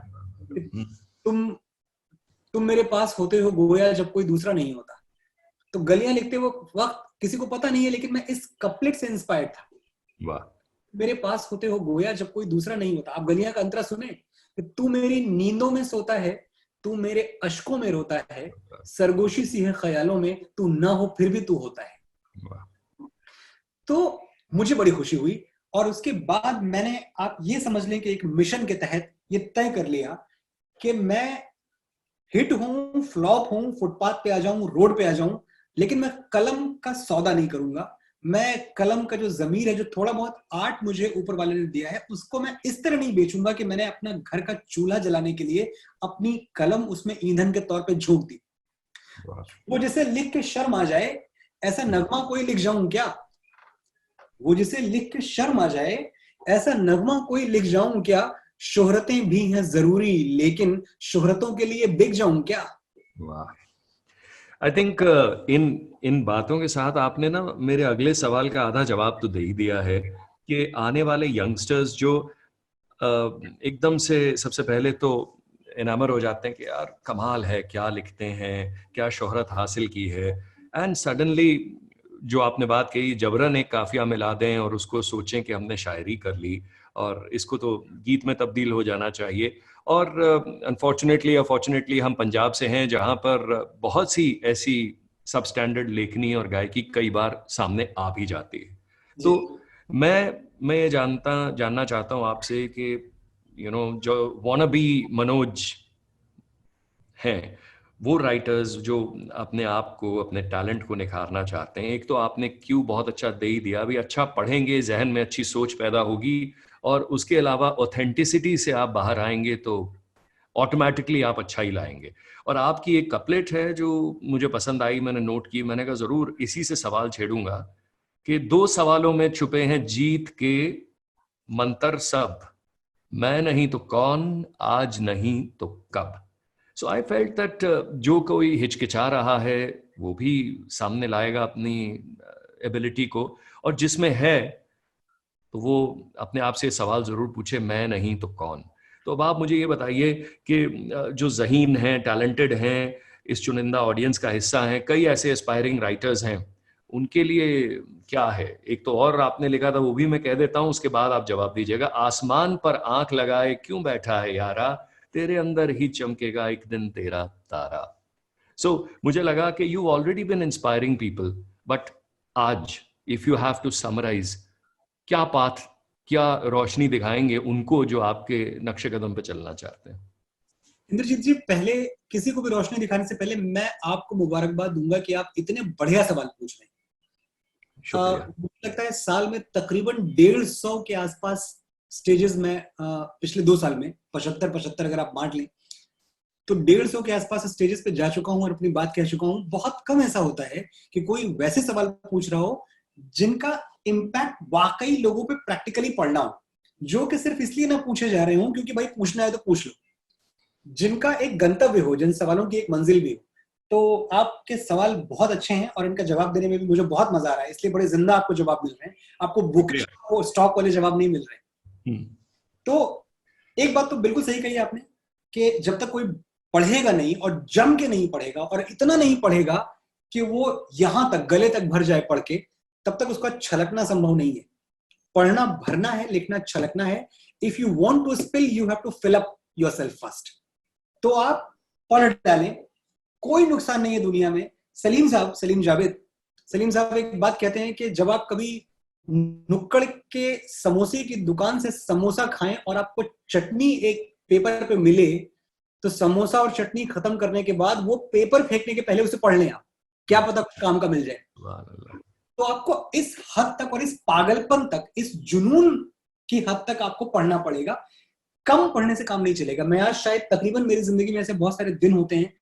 तुम मेरे पास होते हो गोया जब कोई दूसरा नहीं होता। तो गलियां लिखते वो वक्त किसी को पता नहीं है, लेकिन मैं इस कपलेट से इंस्पायर्ड था। वाह। मेरे पास होते हो गोया जब कोई दूसरा नहीं होता। आप गलियां का अंतरा सुने कि तू मेरी नींदों में सोता है, तू मेरे अश्कों में रोता है, सरगोशी सी है ख्यालों में, तू ना हो फिर भी तू होता है। तो मुझे बड़ी खुशी हुई। और उसके बाद मैंने, आप ये समझ लें कि एक मिशन के तहत ये तय कर लिया कि मैं हिट हूं, फ्लॉप हूं, फुटपाथ पे आ जाऊं, रोड पे आ जाऊं, लेकिन मैं कलम का सौदा नहीं करूंगा। मैं कलम का जो जमीर है, जो थोड़ा बहुत आर्ट मुझे ऊपर वाले ने दिया है, उसको मैं इस तरह नहीं बेचूंगा कि मैंने अपना घर का चूल्हा जलाने के लिए अपनी कलम उसमें ईंधन के तौर पे झोंक दी। वो जिसे लिख के शर्म आ जाए ऐसा नगमा कोई लिख जाऊं क्या? वो जिसे लिख के शर्म आ जाए ऐसा नगमा कोई लिख जाऊं क्या? शोहरतें भी हैं जरूरी, लेकिन शोहरतों के लिए बिक जाऊं क्या? वाह। आई थिंक इन बातों के साथ आपने ना मेरे अगले सवाल का आधा जवाब तो दे ही दिया है कि आने वाले यंगस्टर्स जो एकदम से सबसे पहले तो इनामर हो जाते हैं कि यार कमाल है, क्या लिखते हैं, क्या शोहरत हासिल की है, एंड सडनली जो आपने बात कही, जबरन एक काफिया मिला दें और उसको सोचें कि हमने शायरी कर ली और इसको तो गीत में तब्दील हो जाना चाहिए। और अनफॉर्चुनेटली या फॉर्चुनेटली हम पंजाब से हैं जहां पर बहुत सी ऐसी सब स्टैंडर्ड लेखनी और गायकी कई बार सामने आ भी जाती है। तो मैं ये जानना चाहता हूं आपसे कि जो वाना बी मनोज हैं, वो राइटर्स जो अपने आप को, अपने टैलेंट को निखारना चाहते हैं, एक तो आपने क्यों बहुत अच्छा दे ही दिया, अभी अच्छा पढ़ेंगे, जहन में अच्छी सोच पैदा होगी, और उसके अलावा ऑथेंटिसिटी से आप बाहर आएंगे तो ऑटोमेटिकली आप अच्छा ही लाएंगे। और आपकी एक कपलेट है जो मुझे पसंद आई, मैंने नोट की, मैंने कहा जरूर इसी से सवाल छेड़ूंगा कि 2 सवालों में छुपे हैं जीत के मंतर सब, मैं नहीं तो कौन, आज नहीं तो कब। सो आई फेल्ट दैट जो कोई हिचकिचा रहा है वो भी सामने लाएगा अपनी एबिलिटी को, और जिसमें है तो वो अपने आप से सवाल जरूर पूछे, मैं नहीं तो कौन। तो अब आप मुझे ये बताइए कि जो ज़हीन हैं, टैलेंटेड हैं, इस चुनिंदा ऑडियंस का हिस्सा हैं, कई ऐसे एस्पायरिंग राइटर्स हैं, उनके लिए क्या है? एक तो और आपने लिखा था, वो भी मैं कह देता हूं, उसके बाद आप जवाब दीजिएगा। आसमान पर आंख लगाए क्यों बैठा है यारा, तेरे अंदर ही चमकेगा एक दिन तेरा तारा। सो मुझे लगा कि you already been inspiring people, but आज if you have to summarise, क्या पाथ, क्या रोशनी दिखाएंगे उनको जो आपके नक्शे कदम पे चलना चाहते हैं? इंद्रजीत जी, पहले किसी को भी रोशनी दिखाने से पहले मैं आपको मुबारकबाद दूंगा कि आप इतने बढ़िया सवाल पूछ रहे हैं। मुझे लगता है साल में तकरीबन 150 के आसपास स्टेजेस में, पिछले 2 साल में 75 अगर आप बांट लें तो 150 के आसपास स्टेजेस पे जा चुका हूं और अपनी बात कह चुका हूं। बहुत कम ऐसा होता है कि कोई वैसे सवाल पूछ रहा हो जिनका इम्पैक्ट वाकई लोगों पे प्रैक्टिकली पड़ना हो, जो कि सिर्फ इसलिए ना पूछे जा रहे हो क्योंकि भाई पूछना है तो पूछ लो, जिनका एक गंतव्य हो, जिन सवालों की एक मंजिल भी हो। तो आपके सवाल बहुत अच्छे हैं और इनका जवाब देने में भी मुझे बहुत मजा आ रहा है, इसलिए बड़े जिंदा आपको जवाब मिल रहे हैं। आपको बुक को स्टॉक वाले जवाब नहीं मिल रहे। तो एक बात तो बिल्कुल सही कही आपने कि जब तक कोई पढ़ेगा नहीं और जम के नहीं पढ़ेगा और इतना नहीं पढ़ेगा कि वो यहां तक गले तक भर जाए पढ़ के, तब तक उसका छलकना संभव नहीं है। पढ़ना भरना है, लिखना छलकना है। If you want to spill you have to fill up yourself first. तो आप पढ़ डालें, कोई नुकसान नहीं है दुनिया में। सलीम साहब एक बात कहते हैं कि जब आप कभी नुक्कड़ के समोसे की दुकान से समोसा खाएं और आपको चटनी एक पेपर पे मिले, तो समोसा और चटनी खत्म करने के बाद वो पेपर फेंकने के पहले उसे पढ़ लें आप, क्या पता काम का मिल जाए। तो आपको इस हद तक और इस पागलपन तक, इस जुनून की हद तक आपको पढ़ना पड़ेगा। कम पढ़ने से काम नहीं चलेगा। मैं आज शायद तकरीबन मेरी जिंदगी में ऐसे बहुत सारे दिन होते हैं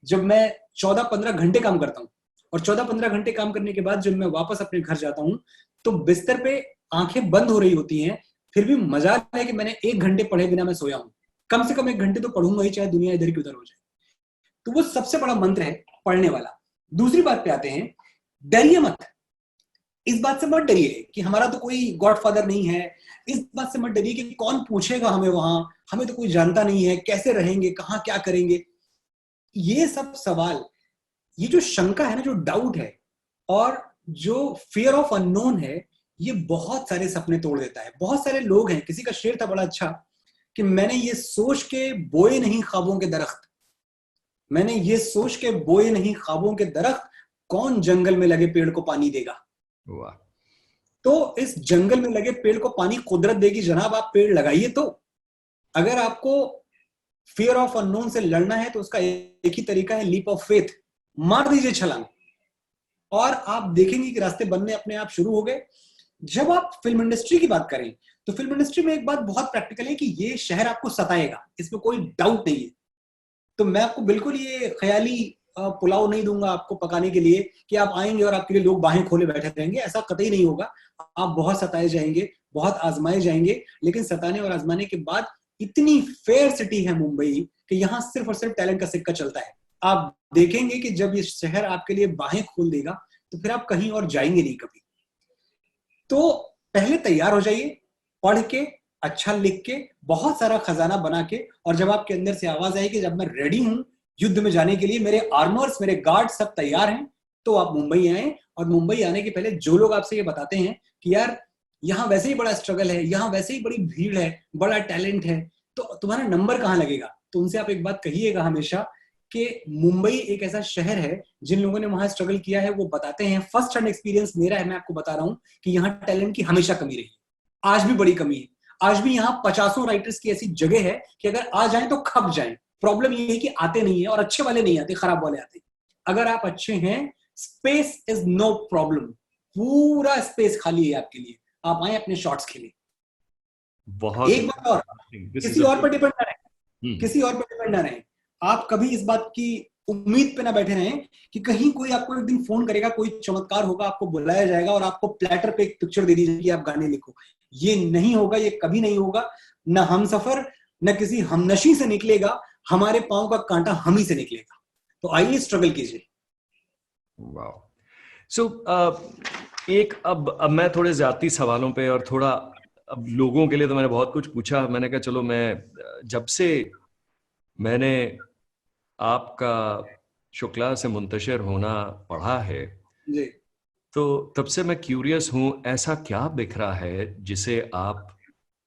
जब मैं 14-15 घंटे काम करता हूं और 14-15 घंटे काम करने के बाद जब मैं वापस अपने घर जाता हूँ तो बिस्तर पे आंखें बंद हो रही होती हैं, फिर भी मजाक है कि मैंने 1 घंटे पढ़े बिना मैं सोया हूँ। कम से कम 1 घंटे तो पढ़ूंगा ही, चाहे दुनिया इधर की उधर हो जाए। तो वो सबसे बड़ा मंत्र है पढ़ने वाला। दूसरी बात पे आते हैं, डरिए मत। इस बात से मत डरिए कि हमारा तो कोई गॉडफादर नहीं है, इस बात से मत डरिए कि कौन पूछेगा हमें वहां, हमें तो कोई जानता नहीं है, कैसे रहेंगे, कहाँ क्या करेंगे। ये सब सवाल, ये जो शंका है ना, जो डाउट है और जो फियर ऑफ अननोन है, ये बहुत सारे सपने तोड़ देता है। बहुत सारे लोग हैं, किसी का शेर था बड़ा अच्छा कि मैंने ये सोच के बोए नहीं ख्वाबों के दरख्त, मैंने ये सोच के बोए नहीं ख्वाबों के दरख्त, कौन जंगल में लगे पेड़ को पानी देगा। वाह। तो इस जंगल में लगे पेड़ को पानी कुदरत देगी जनाब, आप पेड़ लगाइए। तो अगर आपको फियर ऑफ अननोन से लड़ना है तो उसका एक ही तरीका है, लीप ऑफ फेथ। मार दीजिए छलांग और आप देखेंगे कि रास्ते बनने अपने आप शुरू हो गए। जब आप फिल्म इंडस्ट्री की बात करें तो फिल्म इंडस्ट्री में एक बात बहुत प्रैक्टिकल है कि ये शहर आपको सताएगा, इसमें कोई डाउट नहीं है। तो मैं आपको बिल्कुल ये ख्याली पुलाव नहीं दूंगा आपको पकाने के लिए कि आप आएंगे और आपके लिए लोग बाहें खोले बैठे रहेंगे, ऐसा कतई नहीं होगा। आप बहुत सताए जाएंगे, बहुत आजमाए जाएंगे, लेकिन सताने और आजमाने के बाद इतनी फेयर सिटी है मुंबई कि यहाँ सिर्फ और सिर्फ टैलेंट का सिक्का चलता है। आप देखेंगे कि जब ये शहर आपके लिए बाहें खोल देगा तो फिर आप कहीं और जाएंगे नहीं कभी। तो पहले तैयार हो जाइए, पढ़ के, अच्छा लिख के, बहुत सारा खजाना बना के, और जब आपके अंदर से आवाज आएगी जब मैं रेडी हूं युद्ध में जाने के लिए, मेरे आर्मर्स, मेरे गार्ड सब तैयार हैं, तो आप मुंबई आए। और मुंबई आने के पहले जो लोग आपसे ये बताते हैं कि यार यहाँ वैसे ही बड़ा स्ट्रगल है, यहाँ वैसे ही बड़ी भीड़ है, बड़ा टैलेंट है, तो तुम्हारा नंबर कहाँ लगेगा, तो उनसे आप एक बात कहिएगा हमेशा कि मुंबई एक ऐसा शहर है, जिन लोगों ने वहां स्ट्रगल किया है वो बताते हैं, फर्स्ट हैंड एक्सपीरियंस मेरा है, मैं आपको बता रहा हूँ कि यहाँ टैलेंट की हमेशा कमी रही, आज भी बड़ी कमी है। आज भी यहाँ 50 राइटर्स की ऐसी जगह है कि अगर आ जाए तो खप जाए। प्रॉब्लम ये है कि आते नहीं है, और अच्छे वाले नहीं आते, खराब वाले आते। अगर आप अच्छे हैं, स्पेस इज नो प्रॉब्लम, पूरा स्पेस खाली है आपके लिए, आप आए अपने शॉट्स खेलिए। बहुत एक बात और, किसी और पर डिपेंड ना रहे, किसी और पर डिपेंड ना रहे। आप कभी इस बात की उम्मीद पे ना बैठे रहें कि कहीं कोई आपको एक दिन फोन करेगा, कोई चमत्कार होगा, आपको बुलाया जाएगा और आपको प्लेटर पे एक पिक्चर दे दी जाएगी, आप गाने लिखो। ये नहीं होगा, ये कभी नहीं होगा। न हम सफर न किसी हमनशी से निकलेगा, हमारे पांव का कांटा हम ही से निकलेगा। तो आइए स्ट्रगल कीजिए। वाह। सो एक अब मैं थोड़े ज्यादा सवालों पे, और थोड़ा अब लोगों के लिए तो मैंने बहुत कुछ पूछा, मैंने कहा चलो मैं जब से मैंने आपका शुक्ला से मुंतशिर होना पढ़ा है जी, तो तब से मैं क्यूरियस हूं, ऐसा क्या बिखरा है जिसे आप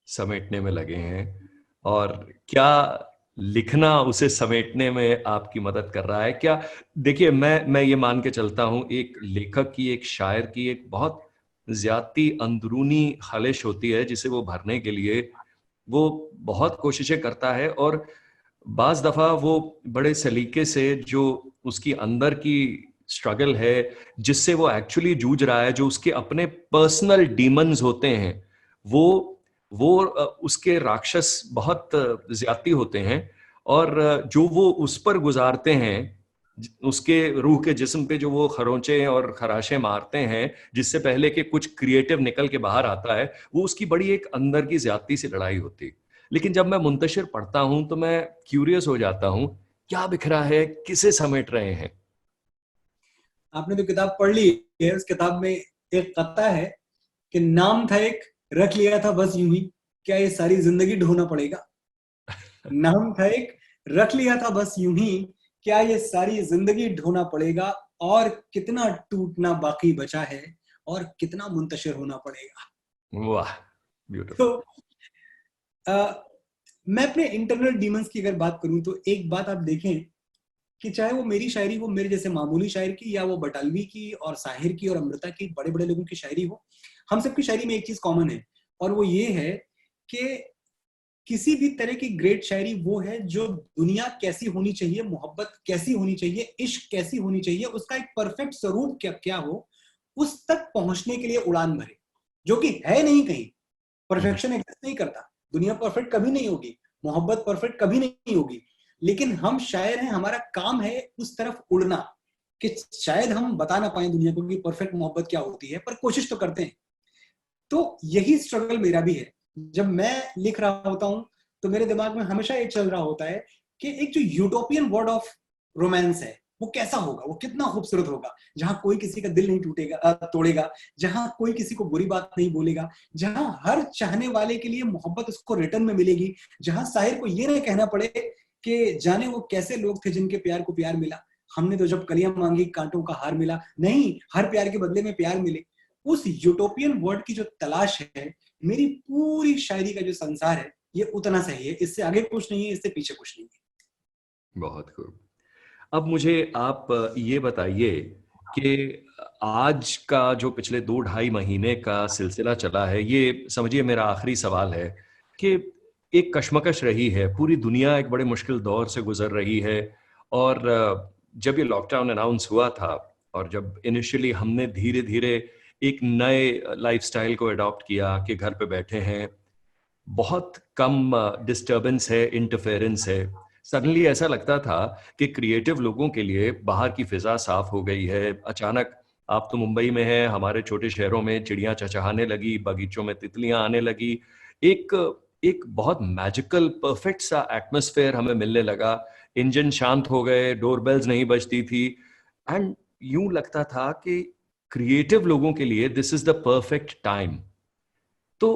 समेटने में लगे हैं, और क्या लिखना उसे समेटने में आपकी मदद कर रहा है क्या? देखिए, मैं ये मान के चलता हूं, एक लेखक की, एक शायर की एक बहुत ज्यादती अंदरूनी खलिश होती है जिसे वो भरने के लिए वो बहुत कोशिशें करता है, और बाज दफा वो बड़े सलीके से जो उसकी अंदर की स्ट्रगल है, जिससे वो एक्चुअली जूझ रहा है, जो उसके अपने पर्सनल डीमंस होते हैं, वो उसके राक्षस बहुत ज्यादती होते हैं, और जो वो उस पर गुजारते हैं, उसके रूह के जिस्म पे जो वो खरोंचे और खराशे मारते हैं, जिससे पहले कि कुछ क्रिएटिव निकल के बाहर आता है, वो उसकी बड़ी एक अंदर की ज्यादती से लड़ाई होती है। लेकिन जब मैं मुंतशिर पढ़ता हूं तो मैं क्यूरियस हो जाता हूं, क्या बिखरा है, किसे समेट रहे हैं? आपने तो किताब पढ़ ली है, उस किताब में एक कथा है कि नाम था एक, रख लिया था बस यूं ही, क्या ये सारी जिंदगी ढोना पड़ेगा। नाम था एक, रख लिया था बस यूं ही, क्या ये सारी जिंदगी ढोना पड़ेगा, और कितना टूटना बाकी बचा है, और कितना मुंतशिर होना पड़ेगा। वाह, ब्यूटीफुल। तो मैं अपने इंटरनल डीमंस की अगर बात करूं तो एक बात आप देखें कि चाहे वो मेरी शायरी हो, मेरे जैसे मामूली शायर की, या वो बटालवी की और साहिर की और अमृता की, बड़े बड़े लोगों की शायरी हो, हम सबकी शायरी में एक चीज कॉमन है, और वो ये है कि किसी भी तरह की ग्रेट शायरी वो है जो दुनिया कैसी होनी चाहिए, मोहब्बत कैसी होनी चाहिए, इश्क कैसी होनी चाहिए, उसका एक परफेक्ट स्वरूप क्या हो, उस तक पहुंचने के लिए उड़ान भरे, जो कि है नहीं कहीं। परफेक्शन एग्जिस्ट नहीं करता, दुनिया परफेक्ट कभी नहीं होगी, मोहब्बत परफेक्ट कभी नहीं होगी, लेकिन हम शायर हैं, हमारा काम है उस तरफ उड़ना कि शायद हम बता ना पाए दुनिया को कि परफेक्ट मोहब्बत क्या होती है, पर कोशिश तो करते हैं। तो यही स्ट्रगल मेरा भी है। जब मैं लिख रहा होता हूँ तो मेरे दिमाग में हमेशा ये चल रहा होता है कि एक जो यूटोपियन वर्ड ऑफ रोमांस है वो कैसा होगा, वो कितना खूबसूरत होगा, जहां कोई किसी का दिल नहीं तोड़ेगा, जहां कोई किसी को बुरी बात नहीं बोलेगा, जहां हर चाहने वाले के लिए मोहब्बत उसको रिटर्न में मिलेगी, जहां शायर को ये नहीं कहना पड़े कि जाने वो कैसे लोग थे जिनके प्यार को प्यार मिला, हमने तो जब कलियां मांगी कांटों का हार मिला, नहीं हर प्यार के बदले में प्यार मिले। उस यूटोपियन वर्ड की जो तलाश है, मेरी पूरी शायरी का जो संसार है ये उतना सही है, इससे आगे कुछ नहीं है, इससे पीछे कुछ नहीं है। बहुत खूब। अब मुझे आप ये बताइए कि आज का जो पिछले 2-2.5 महीने का सिलसिला चला है, ये समझिए मेरा आखिरी सवाल है कि एक कशमकश रही है, पूरी दुनिया एक बड़े मुश्किल दौर से गुजर रही है। और जब ये लॉकडाउन अनाउंस हुआ था और जब इनिशियली हमने धीरे धीरे एक नए लाइफस्टाइल को अडॉप्ट किया कि घर पे बैठे हैं, बहुत कम डिस्टर्बेंस है, इंटरफेरेंस है, सडनली ऐसा लगता था कि क्रिएटिव लोगों के लिए बाहर की फिजा साफ हो गई है। अचानक आप तो मुंबई में हैं, हमारे छोटे शहरों में चिड़ियां चहचहाने लगी, बगीचों में तितलियां आने लगी, एक एक बहुत मैजिकल परफेक्ट सा एटमॉस्फेयर हमें मिलने लगा। इंजन शांत हो गए, डोरबेल्स नहीं बजती थी, एंड यूं लगता था कि क्रिएटिव लोगों के लिए this is the perfect time. तो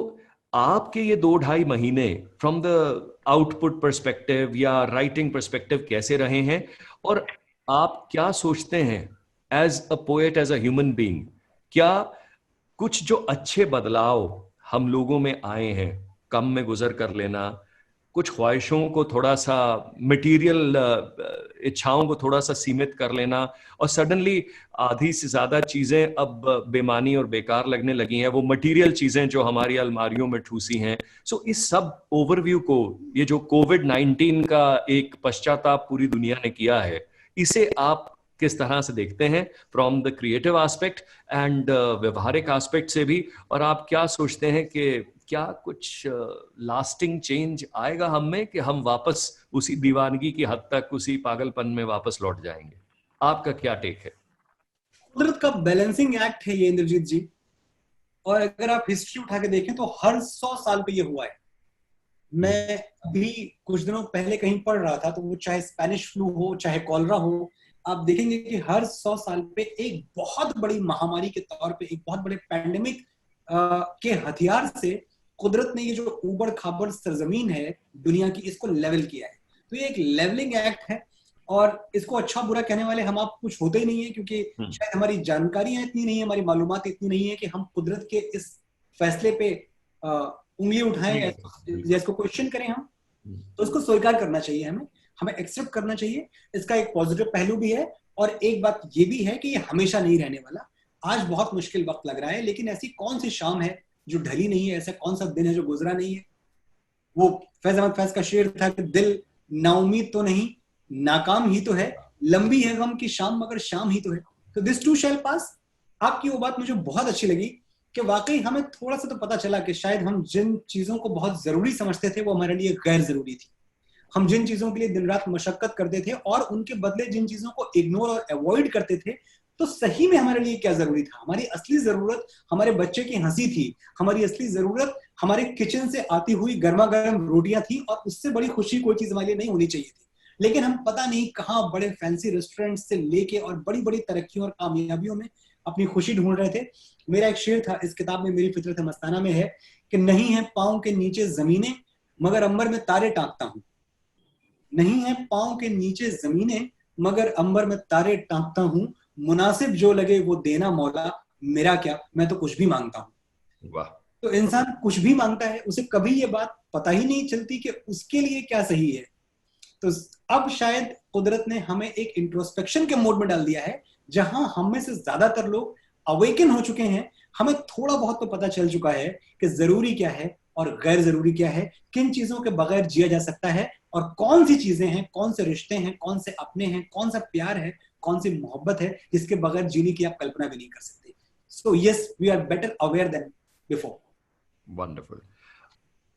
आपके ये 2-2.5 महीने फ्रॉम द आउटपुट पर्सपेक्टिव या राइटिंग पर्सपेक्टिव कैसे रहे हैं, और आप क्या सोचते हैं as a poet, as a human being, क्या कुछ जो अच्छे बदलाव हम लोगों में आए हैं, कम में गुजर कर लेना, कुछ ख्वाहिशों को थोड़ा सा, मटेरियल इच्छाओं को थोड़ा सा सीमित कर लेना, और सडनली आधी से ज्यादा चीजें अब बेमानी और बेकार लगने लगी हैं, वो मटेरियल चीजें जो हमारी अलमारियों में ठूसी हैं। सो इस सब ओवरव्यू को, ये जो कोविड-19 का एक पश्चाताप पूरी दुनिया ने किया है, इसे आप किस तरह से देखते हैं from the creative aspect and व्यवहारिक एस्पेक्ट से भी, और आप क्या सोचते हैं कि क्या कुछ लास्टिंग चेंज आएगा हम में कि हम वापस उसी दीवानगी की हद तक, उसी पागलपन में वापस लौट जाएंगे? आपका क्या टेक है? कुदरत का बैलेंसिंग एक्ट है ये इंद्रजीत जी, और अगर आप हिस्ट्री उठा के देखें तो हर 100 साल पे ये हुआ है। मैं अभी कुछ दिनों पहले कहीं पढ़ रहा था, तो वो चाहे स्पेनिश फ्लू हो चाहे कॉलरा हो, आप देखेंगे कि हर 100 साल पे एक बहुत बड़ी महामारी के तौर पे, एक बहुत बड़े पैंडेमिक के हथियार से कुदरत ने ये जो उबड़ खाबड़ सरजमीन है दुनिया की, इसको लेवल किया है। तो ये एक लेवलिंग एक्ट है, और इसको अच्छा बुरा कहने वाले हम आप कुछ होते ही नहीं है, क्योंकि शायद हमारी जानकारियां इतनी नहीं है, हमारी मालूमात इतनी नहीं है कि हम कुदरत के इस फैसले पे उंगली उठाएं या इसको क्वेश्चन करें। हम तो इसको स्वीकार करना चाहिए, हमें एक्सेप्ट करना चाहिए। इसका एक पॉजिटिव पहलू भी है, और एक बात ये भी है कि ये हमेशा नहीं रहने वाला। आज बहुत मुश्किल वक्त लग रहा है, लेकिन ऐसी कौन सी शाम है जो ढली नहीं है, ऐसा कौन सा दिन है जो गुजरा नहीं है। वो फैज अहमद फैज का शेर था कि दिल नाउमीद तो नहीं, नाकाम ही तो है, लंबी है गम की शाम मगर शाम ही तो है। तो दिस टू शैल पास। आपकी वो बात मुझे बहुत अच्छी लगी कि वाकई हमें थोड़ा सा तो पता चला कि शायद हम जिन चीजों को बहुत जरूरी समझते थे वो हमारे लिए गैर जरूरी थी। हम जिन चीजों के लिए दिन रात मशक्कत करते थे और उनके बदले जिन चीजों को इग्नोर और अवॉइड करते थे, तो सही में हमारे लिए क्या जरूरी था। हमारी असली जरूरत हमारे बच्चे की हंसी थी, हमारी असली जरूरत हमारे किचन से आती हुई गर्मा गर्म रोटियां थी, और उससे बड़ी खुशी कोई चीज हमारे लिए नहीं होनी चाहिए थी। लेकिन हम पता नहीं कहाँ बड़े फैंसी रेस्टोरेंट से लेके और बड़ी बड़ी तरक्कियों और कामयाबियों में अपनी खुशी ढूंढ रहे थे। मेरा एक शेर था इस किताब में, मेरी फितरत मस्ताना में है कि नहीं है पांव के नीचे जमीनें मगर अंबर में तारे टांकता हूं, नहीं है पांव के नीचे जमीनें मगर अंबर में तारे टांकता हूं, मुनासिब जो लगे वो देना मौला, मेरा क्या मैं तो कुछ भी मांगता हूं। वाह। तो इंसान कुछ भी मांगता है, उसे कभी ये बात पता ही नहीं चलती कि उसके लिए क्या सही है। तो अब शायद कुदरत ने हमें एक इंट्रोस्पेक्शन के मोड में डाल दिया है, जहां हम में से ज्यादातर लोग अवेकन हो चुके हैं। हमें थोड़ा बहुत तो पता चल चुका है कि जरूरी क्या है और गैर जरूरी क्या है, किन चीजों के बगैर जिया जा सकता है, और कौन सी चीजें हैं, कौन से रिश्ते हैं, कौन से अपने हैं, कौन सा प्यार है, कौन सी मोहब्बत है जिसके बगैर जीने की आप कल्पना भी नहीं कर सकते। So yes, we are better aware than before. Wonderful.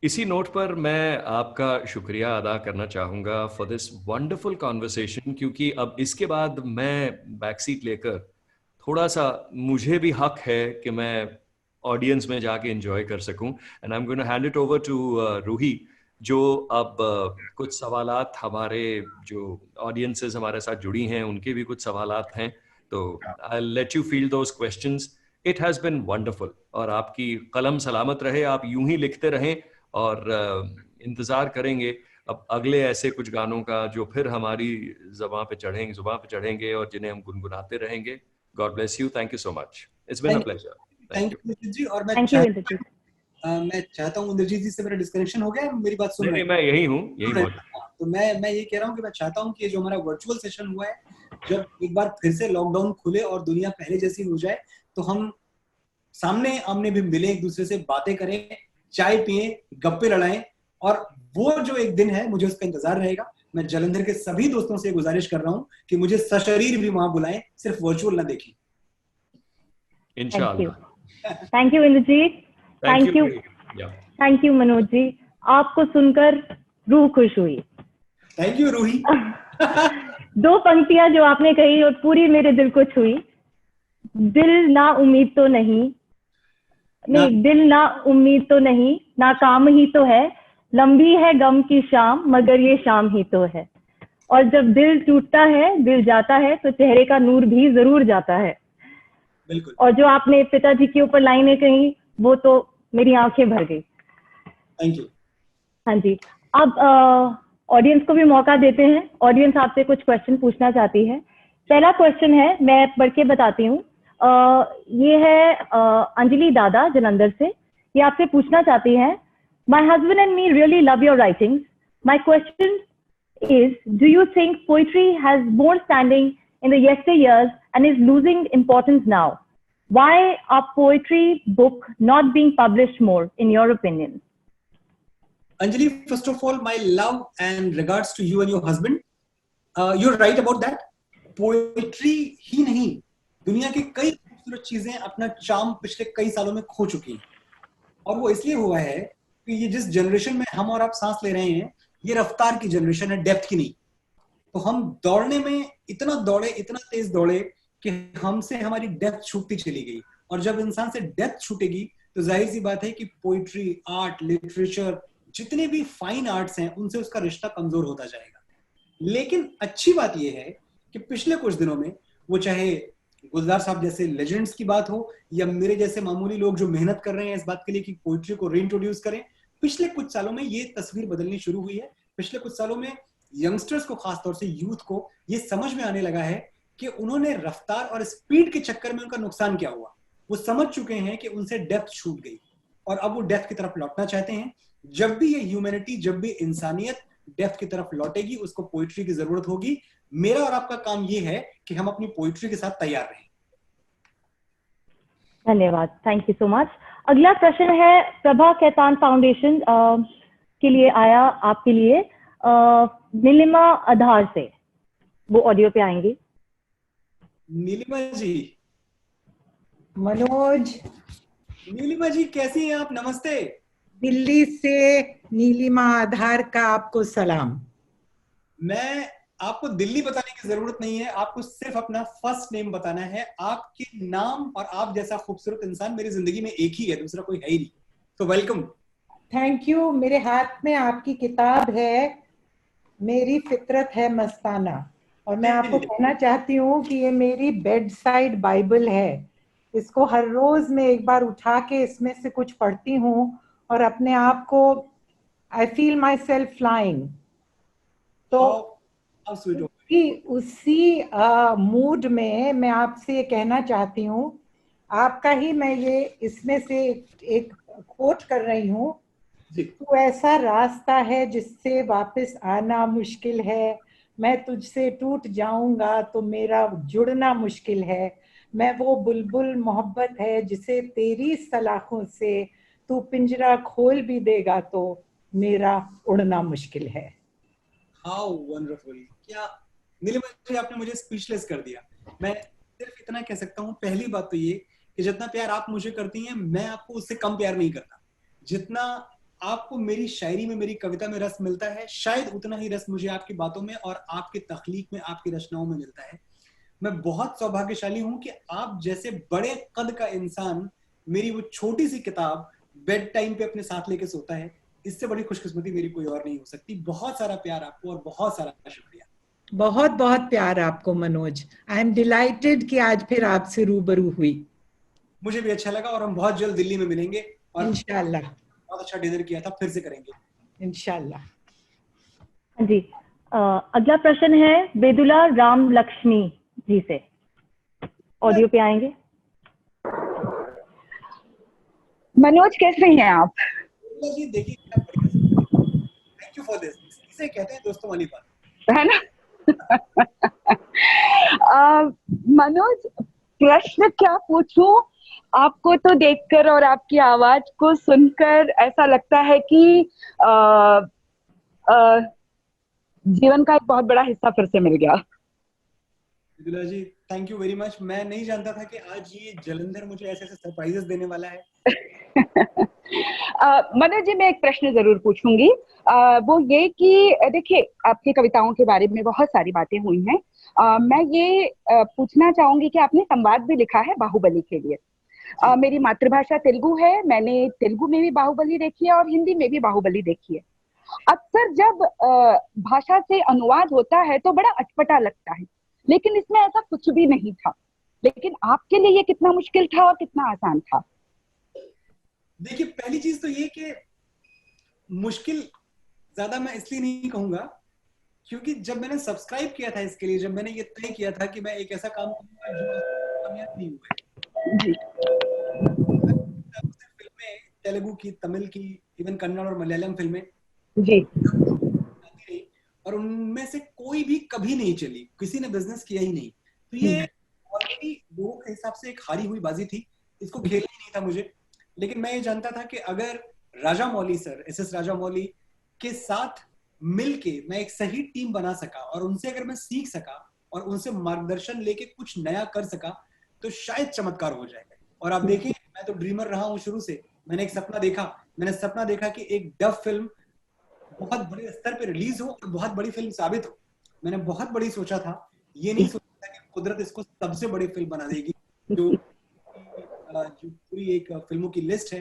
इसी नोट पर मैं आपका शुक्रिया अदा करना चाहूँगा फॉर दिस वंडरफुल कॉन्वर्सेशन, क्योंकि अब इसके बाद मैं बैक सीट लेकर थोड़ा सा, मुझे भी हक है कि मैं ऑडियंस में जाके एंजॉय कर सकूं। And I am going to hand it over to Roohi, जो अब कुछ सवालात हमारे जो ऑडियंसेस हमारे साथ जुड़ी हैं उनके भी कुछ सवालात हैं, तो I let you field those questions. It has been wonderful, और आपकी कलम सलामत रहे, आप यूं ही लिखते रहें, और इंतज़ार करेंगे अब अगले ऐसे कुछ गानों का जो फिर हमारी जुबान पे चढ़ेंगे और जिन्हें हम गुनगुनाते रहेंगे। God bless you. Thank you so much. It's been a pleasure. Thank you Indrajeet ji. और थैंक यू इंद्रजीत। मैं चाहता हूँ, इंद्रजीत जी से मेरा डिस्कनेक्शन हो गया, मेरी बात सुन रहे हैं? मैं यही हूँ, यही मौजूद। तो मैं ये कह रहा हूँ कि मैं चाहता हूँ कि जो हमारा वर्चुअल सेशन हुआ है, जब एक बार फिर से लॉकडाउन खुले और दुनिया पहले जैसी हो जाए, तो हम सामने आमने भी मिले, एक दूसरे से बातें करें, चाय पिए, गप्पे लड़ाएं, और वो जो एक दिन है मुझे उसका इंतजार रहेगा। मैं जलंधर के सभी दोस्तों से गुजारिश कर रहा हूँ कि मुझे सशरीर भी वहां बुलाएं, सिर्फ वर्चुअल ना देखें। इंशाल्लाह। Thank you Indrajeet, thank you Manoj ji, आपको सुनकर रूह खुश हुई। Thank you Roohi. दो पंक्तियां जो आपने कही और पूरी मेरे दिल को छुई। दिल ना उम्मीद तो नहीं, दिल ना उम्मीद तो नहीं, नाकाम ही तो है, लंबी है गम की शाम मगर ये शाम ही तो है। और जब दिल टूटता है, दिल जाता है, तो चेहरे का नूर भी जरूर जाता है। बिल्कुल। और जो आपने पिताजी के ऊपर लाइनें कही, वो तो मेरी आंखें भर गई। Thank you. हाँ जी, अब ऑडियंस को भी मौका देते हैं। ऑडियंस आपसे कुछ क्वेश्चन पूछना चाहती है। पहला क्वेश्चन है, मैं पढ़ के बताती हूँ। ये है अंजलि दादा जलंधर से। ये आपसे पूछना चाहती है, My husband and me really love your writings. My question is, do you think poetry has more standing in the yesteryears and is losing importance now? Why are poetry book not being published more, in your opinion? Anjali, first of all, my love and regards to you and your husband. You're right about that. Poetry ही नहीं, दुनिया की कई खूबसूरत चीजें अपना charm पिछले कई सालों में खो चुकी हैं, और वो इसलिए हुआ है कि ये जिस जनरेशन में हम और आप सांस ले रहे हैं, ये रफ्तार की जनरेशन है, डेप्थ की नहीं। तो हम दौड़ने में इतना दौड़े, इतना तेज दौड़े कि हमसे हमारी डेप्थ छूटती चली गई। और जब इंसान से डेप्थ छूटेगी तो जाहिर सी बात है कि पोइट्री, आर्ट, लिटरेचर, जितने भी फाइन आर्ट्स हैं, उनसे उसका रिश्ता कमजोर होता जाएगा। लेकिन अच्छी बात यह है कि पिछले कुछ दिनों में, वो चाहे गुलजार साहब जैसे लेजेंड्स की बात हो या मेरे जैसे मामूली लोग जो मेहनत कर रहे हैं इस बात के लिए कि पोइट्री को रीइंट्रोड्यूस करें, पिछले कुछ सालों में ये तस्वीर बदलनी शुरू हुई है। पिछले कुछ सालों में यंगस्टर्स को, खासतौर से यूथ को, ये समझ में आने लगा है कि उन्होंने रफ्तार और स्पीड के चक्कर में उनका नुकसान क्या हुआ। वो समझ चुके हैं कि उनसे डेप्थ छूट गई और अब वो डेप्थ की तरफ लौटना चाहते हैं। जब भी ये ह्यूमैनिटी, जब भी इंसानियत डेप्थ की तरफ लौटेगी, उसको पोइट्री की जरूरत होगी। मेरा और आपका काम ये है कि हम अपनी पोइट्री के साथ तैयार रहें। धन्यवाद, थैंक यू सो मच। अगला प्रश्न है प्रभा कैतान फाउंडेशन के लिए आया, आपके लिए नीलिमा आधार से। वो ऑडियो पे आएंगी। नीलिमा जी। मनोज। नीलिमा जी कैसी हैं आप? नमस्ते। दिल्ली से नीलिमा आधार का आपको सलाम। मैं आपको दिल्ली बताने की जरूरत नहीं है, आपको सिर्फ अपना फर्स्ट नेम बताना है। आपके नाम और आप जैसा खूबसूरत इंसान मेरी जिंदगी में एक ही है, दूसरा कोई है ही नहीं। तो वेलकम। Thank you. मेरे हाथ में आपकी किताब है, मेरी फितरत है मस्ताना, और मैं आपको कहना चाहती हूँ कि ये मेरी बेड साइड बाइबल है। इसको हर रोज मैं एक बार उठा के इसमें से कुछ पढ़ती हूँ और अपने आप को, I feel my self flying. तो उसी मूड में मैं आपसे ये कहना चाहती हूँ, आपका ही मैं ये इसमें से एक कोट कर रही हूँ। तू ऐसा रास्ता है जिससे वापस आना मुश्किल है, मैं तुझसे टूट जाऊंगा तो मेरा जुड़ना मुश्किल है, मैं वो बुलबुल मोहब्बत है जिसे तेरी सलाखों से तू पिंजरा खोल भी देगा तो मेरा उड़ना मुश्किल है। How wonderful! क्या नीलिमा जी, आपने मुझे स्पीचलेस कर दिया। मैं सिर्फ इतना कह सकता हूँ, पहली बात तो ये कि जितना प्यार आप मुझे करती हैं, मैं आपको उससे कम प्यार नहीं करता। जितना आपको मेरी शायरी में, मेरी कविता में रस मिलता है, शायद उतना ही रस मुझे आपकी बातों में और आपके तख्लीक में, आपकी रचनाओं में मिलता है। मैं बहुत सौभाग्यशाली हूं कि आप जैसे बड़े कद का इंसान मेरी वो छोटी सी किताब बेड टाइम पे अपने साथ लेके सोता है। इससे बड़ी खुशकिस्मती मेरी कोई और नहीं हो सकती। बहुत सारा प्यार आपको और बहुत सारा शुक्रिया। बहुत बहुत प्यार आपको मनोज। आई एम डिलाइटेड कि आज फिर आपसे रूबरू हुई। मुझे भी अच्छा लगा और हम बहुत जल्द दिल्ली में मिलेंगे और इंशाल्लाह। बहुत अच्छा डिनर किया था, फिर से करेंगे इंशाल्लाह। हाँ जी, अगला प्रश्न है बेदुला राम लक्ष्मी जी से। ऑडियो पे आएंगे। मनोज कैसे हैं आप? जी देखिए, थैंक यू फॉर दिस। इसे कहते हैं दोस्तों वाली बात, है ना? मनोज, प्रश्न क्या पूछूं? आपको तो देखकर और आपकी आवाज को सुनकर ऐसा लगता है कि जीवन का एक बहुत बड़ा हिस्सा फिर से मिल गया। बेदुला जी थैंक यू वेरी मच। मैं नहीं जानता था कि आज ये जलंधर मुझे ऐसे ऐसे सरप्राइजेस देने वाला है। मनोज जी, मैं एक प्रश्न जरूर पूछूंगी। वो ये कि देखिए, आपकी कविताओं के बारे में बहुत सारी बातें हुई हैं। मैं ये पूछना चाहूंगी कि आपने संवाद भी लिखा है बाहुबली के लिए। मेरी मातृभाषा तेलुगु है, मैंने तेलुगु में भी बाहुबली देखी है और हिंदी में भी बाहुबली देखी है। अक्सर जब भाषा से अनुवाद होता है तो बड़ा अटपटा लगता है, लेकिन इसमें ऐसा कुछ भी नहीं था। लेकिन आपके लिए ये कितना मुश्किल था और कितना आसान था? देखिए, पहली चीज तो ये कि मुश्किल ज्यादा मैं इसलिए नहीं कहूंगा क्योंकि जब मैंने सब्सक्राइब किया था इसके लिए, जब मैंने ये तय किया था कि मैं एक ऐसा काम करूंगा जो कामयाब नहीं हुआ है, फिल्में तेलुगु की, तमिल की, इवन कन्नड़ और मलयालम फिल्में जी, और उनमें से कोई भी कभी नहीं चली, किसी ने बिजनेस किया ही नहीं। तो ये ऑलरेडी लोगों के हिसाब से एक हारी हुई बाजी थी, इसको खेलना ही नहीं था मुझे। लेकिन मैं ये जानता था कि अगर राजा मौली सर, एस राजा मौली के साथ मिलके मैं एक सही टीम बना सका और उनसे अगर मैं सीख सका और उनसे मार्गदर्शन लेके कुछ नया कर सका तो शायद चमत्कार हो जाएगा। और आप देखिए, मैं तो ड्रीमर रहा हूं शुरू से। मैंने एक सपना देखा, कि एक डब फिल्म बहुत बड़े स्तर पे रिलीज हो और बहुत बड़ी फिल्म साबित हो। मैंने बहुत बड़ी सोचा था, ये नहीं सोचा था कि कुदरत इसको सबसे बड़ी फिल्म बना देगी। जो पूरी एक फिल्मों की लिस्ट है,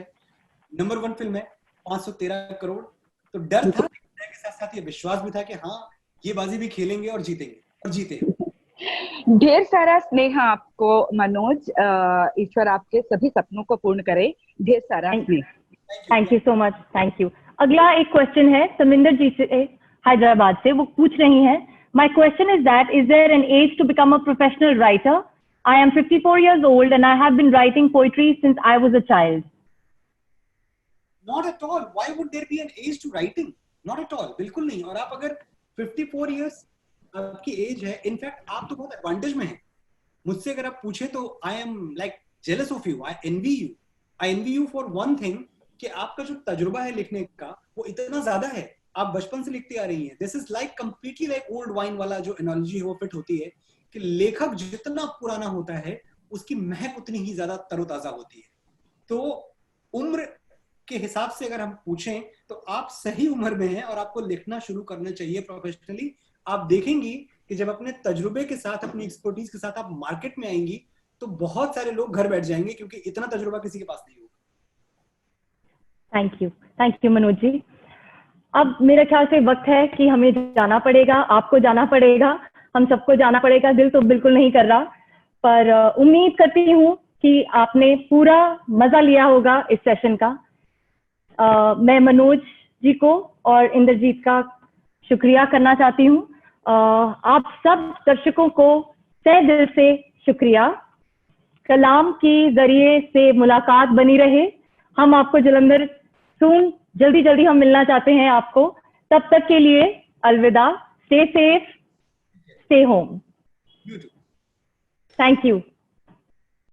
नंबर 1 फिल्म है, 513 करोड़। तो डर था, के साथ साथ ये विश्वास भी था कि हाँ, ये बाजी भी खेलेंगे और जीतेंगे, और जीते। ढेर सारा स्नेह आपको मनोज। ईश्वर आपके सभी सपनों को पूर्ण करे। ढेर सारा स्नेह। Thank you so much, thank you. अगला एक क्वेश्चन है समिंदर जी से, हैदराबाद से। वो पूछ रही हैं, my question is that is there an age to become a professional writer? I am 54 years old and I have been writing poetry since I was a child. Not at all. Why would there be an age to writing? Not at all. बिल्कुल नहीं। और आप अगर 54 years आपकी as है, in fact आप तो बहुत एडवांटेज में हैं। मुझसे अगर आप पूछे तो I am like jealous of you. I envy you for one thing कि आपका जो तजुर्बा है लिखने का वो इतना ज्यादा है। आप बचपन से लिखती आ रही हैं। This is like completely like old wine वाला जो एनालॉजी है वो फिट होती है कि लेखक जितना पुराना होता है उसकी महक उतनी ही ज्यादा तरोताजा होती है। तो उम्र के हिसाब से अगर हम पूछें तो आप सही उम्र में हैं और आपको लिखना शुरू करना चाहिए प्रोफेशनली। आप देखेंगी कि जब अपने तजुर्बे के साथ, अपनी एक्सपर्टीज के साथ आप मार्केट में आएंगी तो बहुत सारे लोग घर बैठ जाएंगे क्योंकि इतना तजुर्बा किसी के पास नहीं होगा। थैंक यू मनोज जी। अब मेरे ख्याल से वक्त है कि हमें जाना पड़ेगा, आपको जाना पड़ेगा, हम सबको जाना पड़ेगा। दिल तो बिल्कुल नहीं कर रहा, पर उम्मीद करती हूँ कि आपने पूरा मजा लिया होगा इस सेशन का। मैं मनोज जी को और इंद्रजीत का शुक्रिया करना चाहती हूँ। आप सब दर्शकों को तहे दिल से शुक्रिया। कलाम के जरिए से मुलाकात बनी रहे। हम आपको जलंधर सून, जल्दी हम मिलना चाहते हैं आपको। तब तक के लिए अलविदा। Stay safe, stay home. You too. Thank you.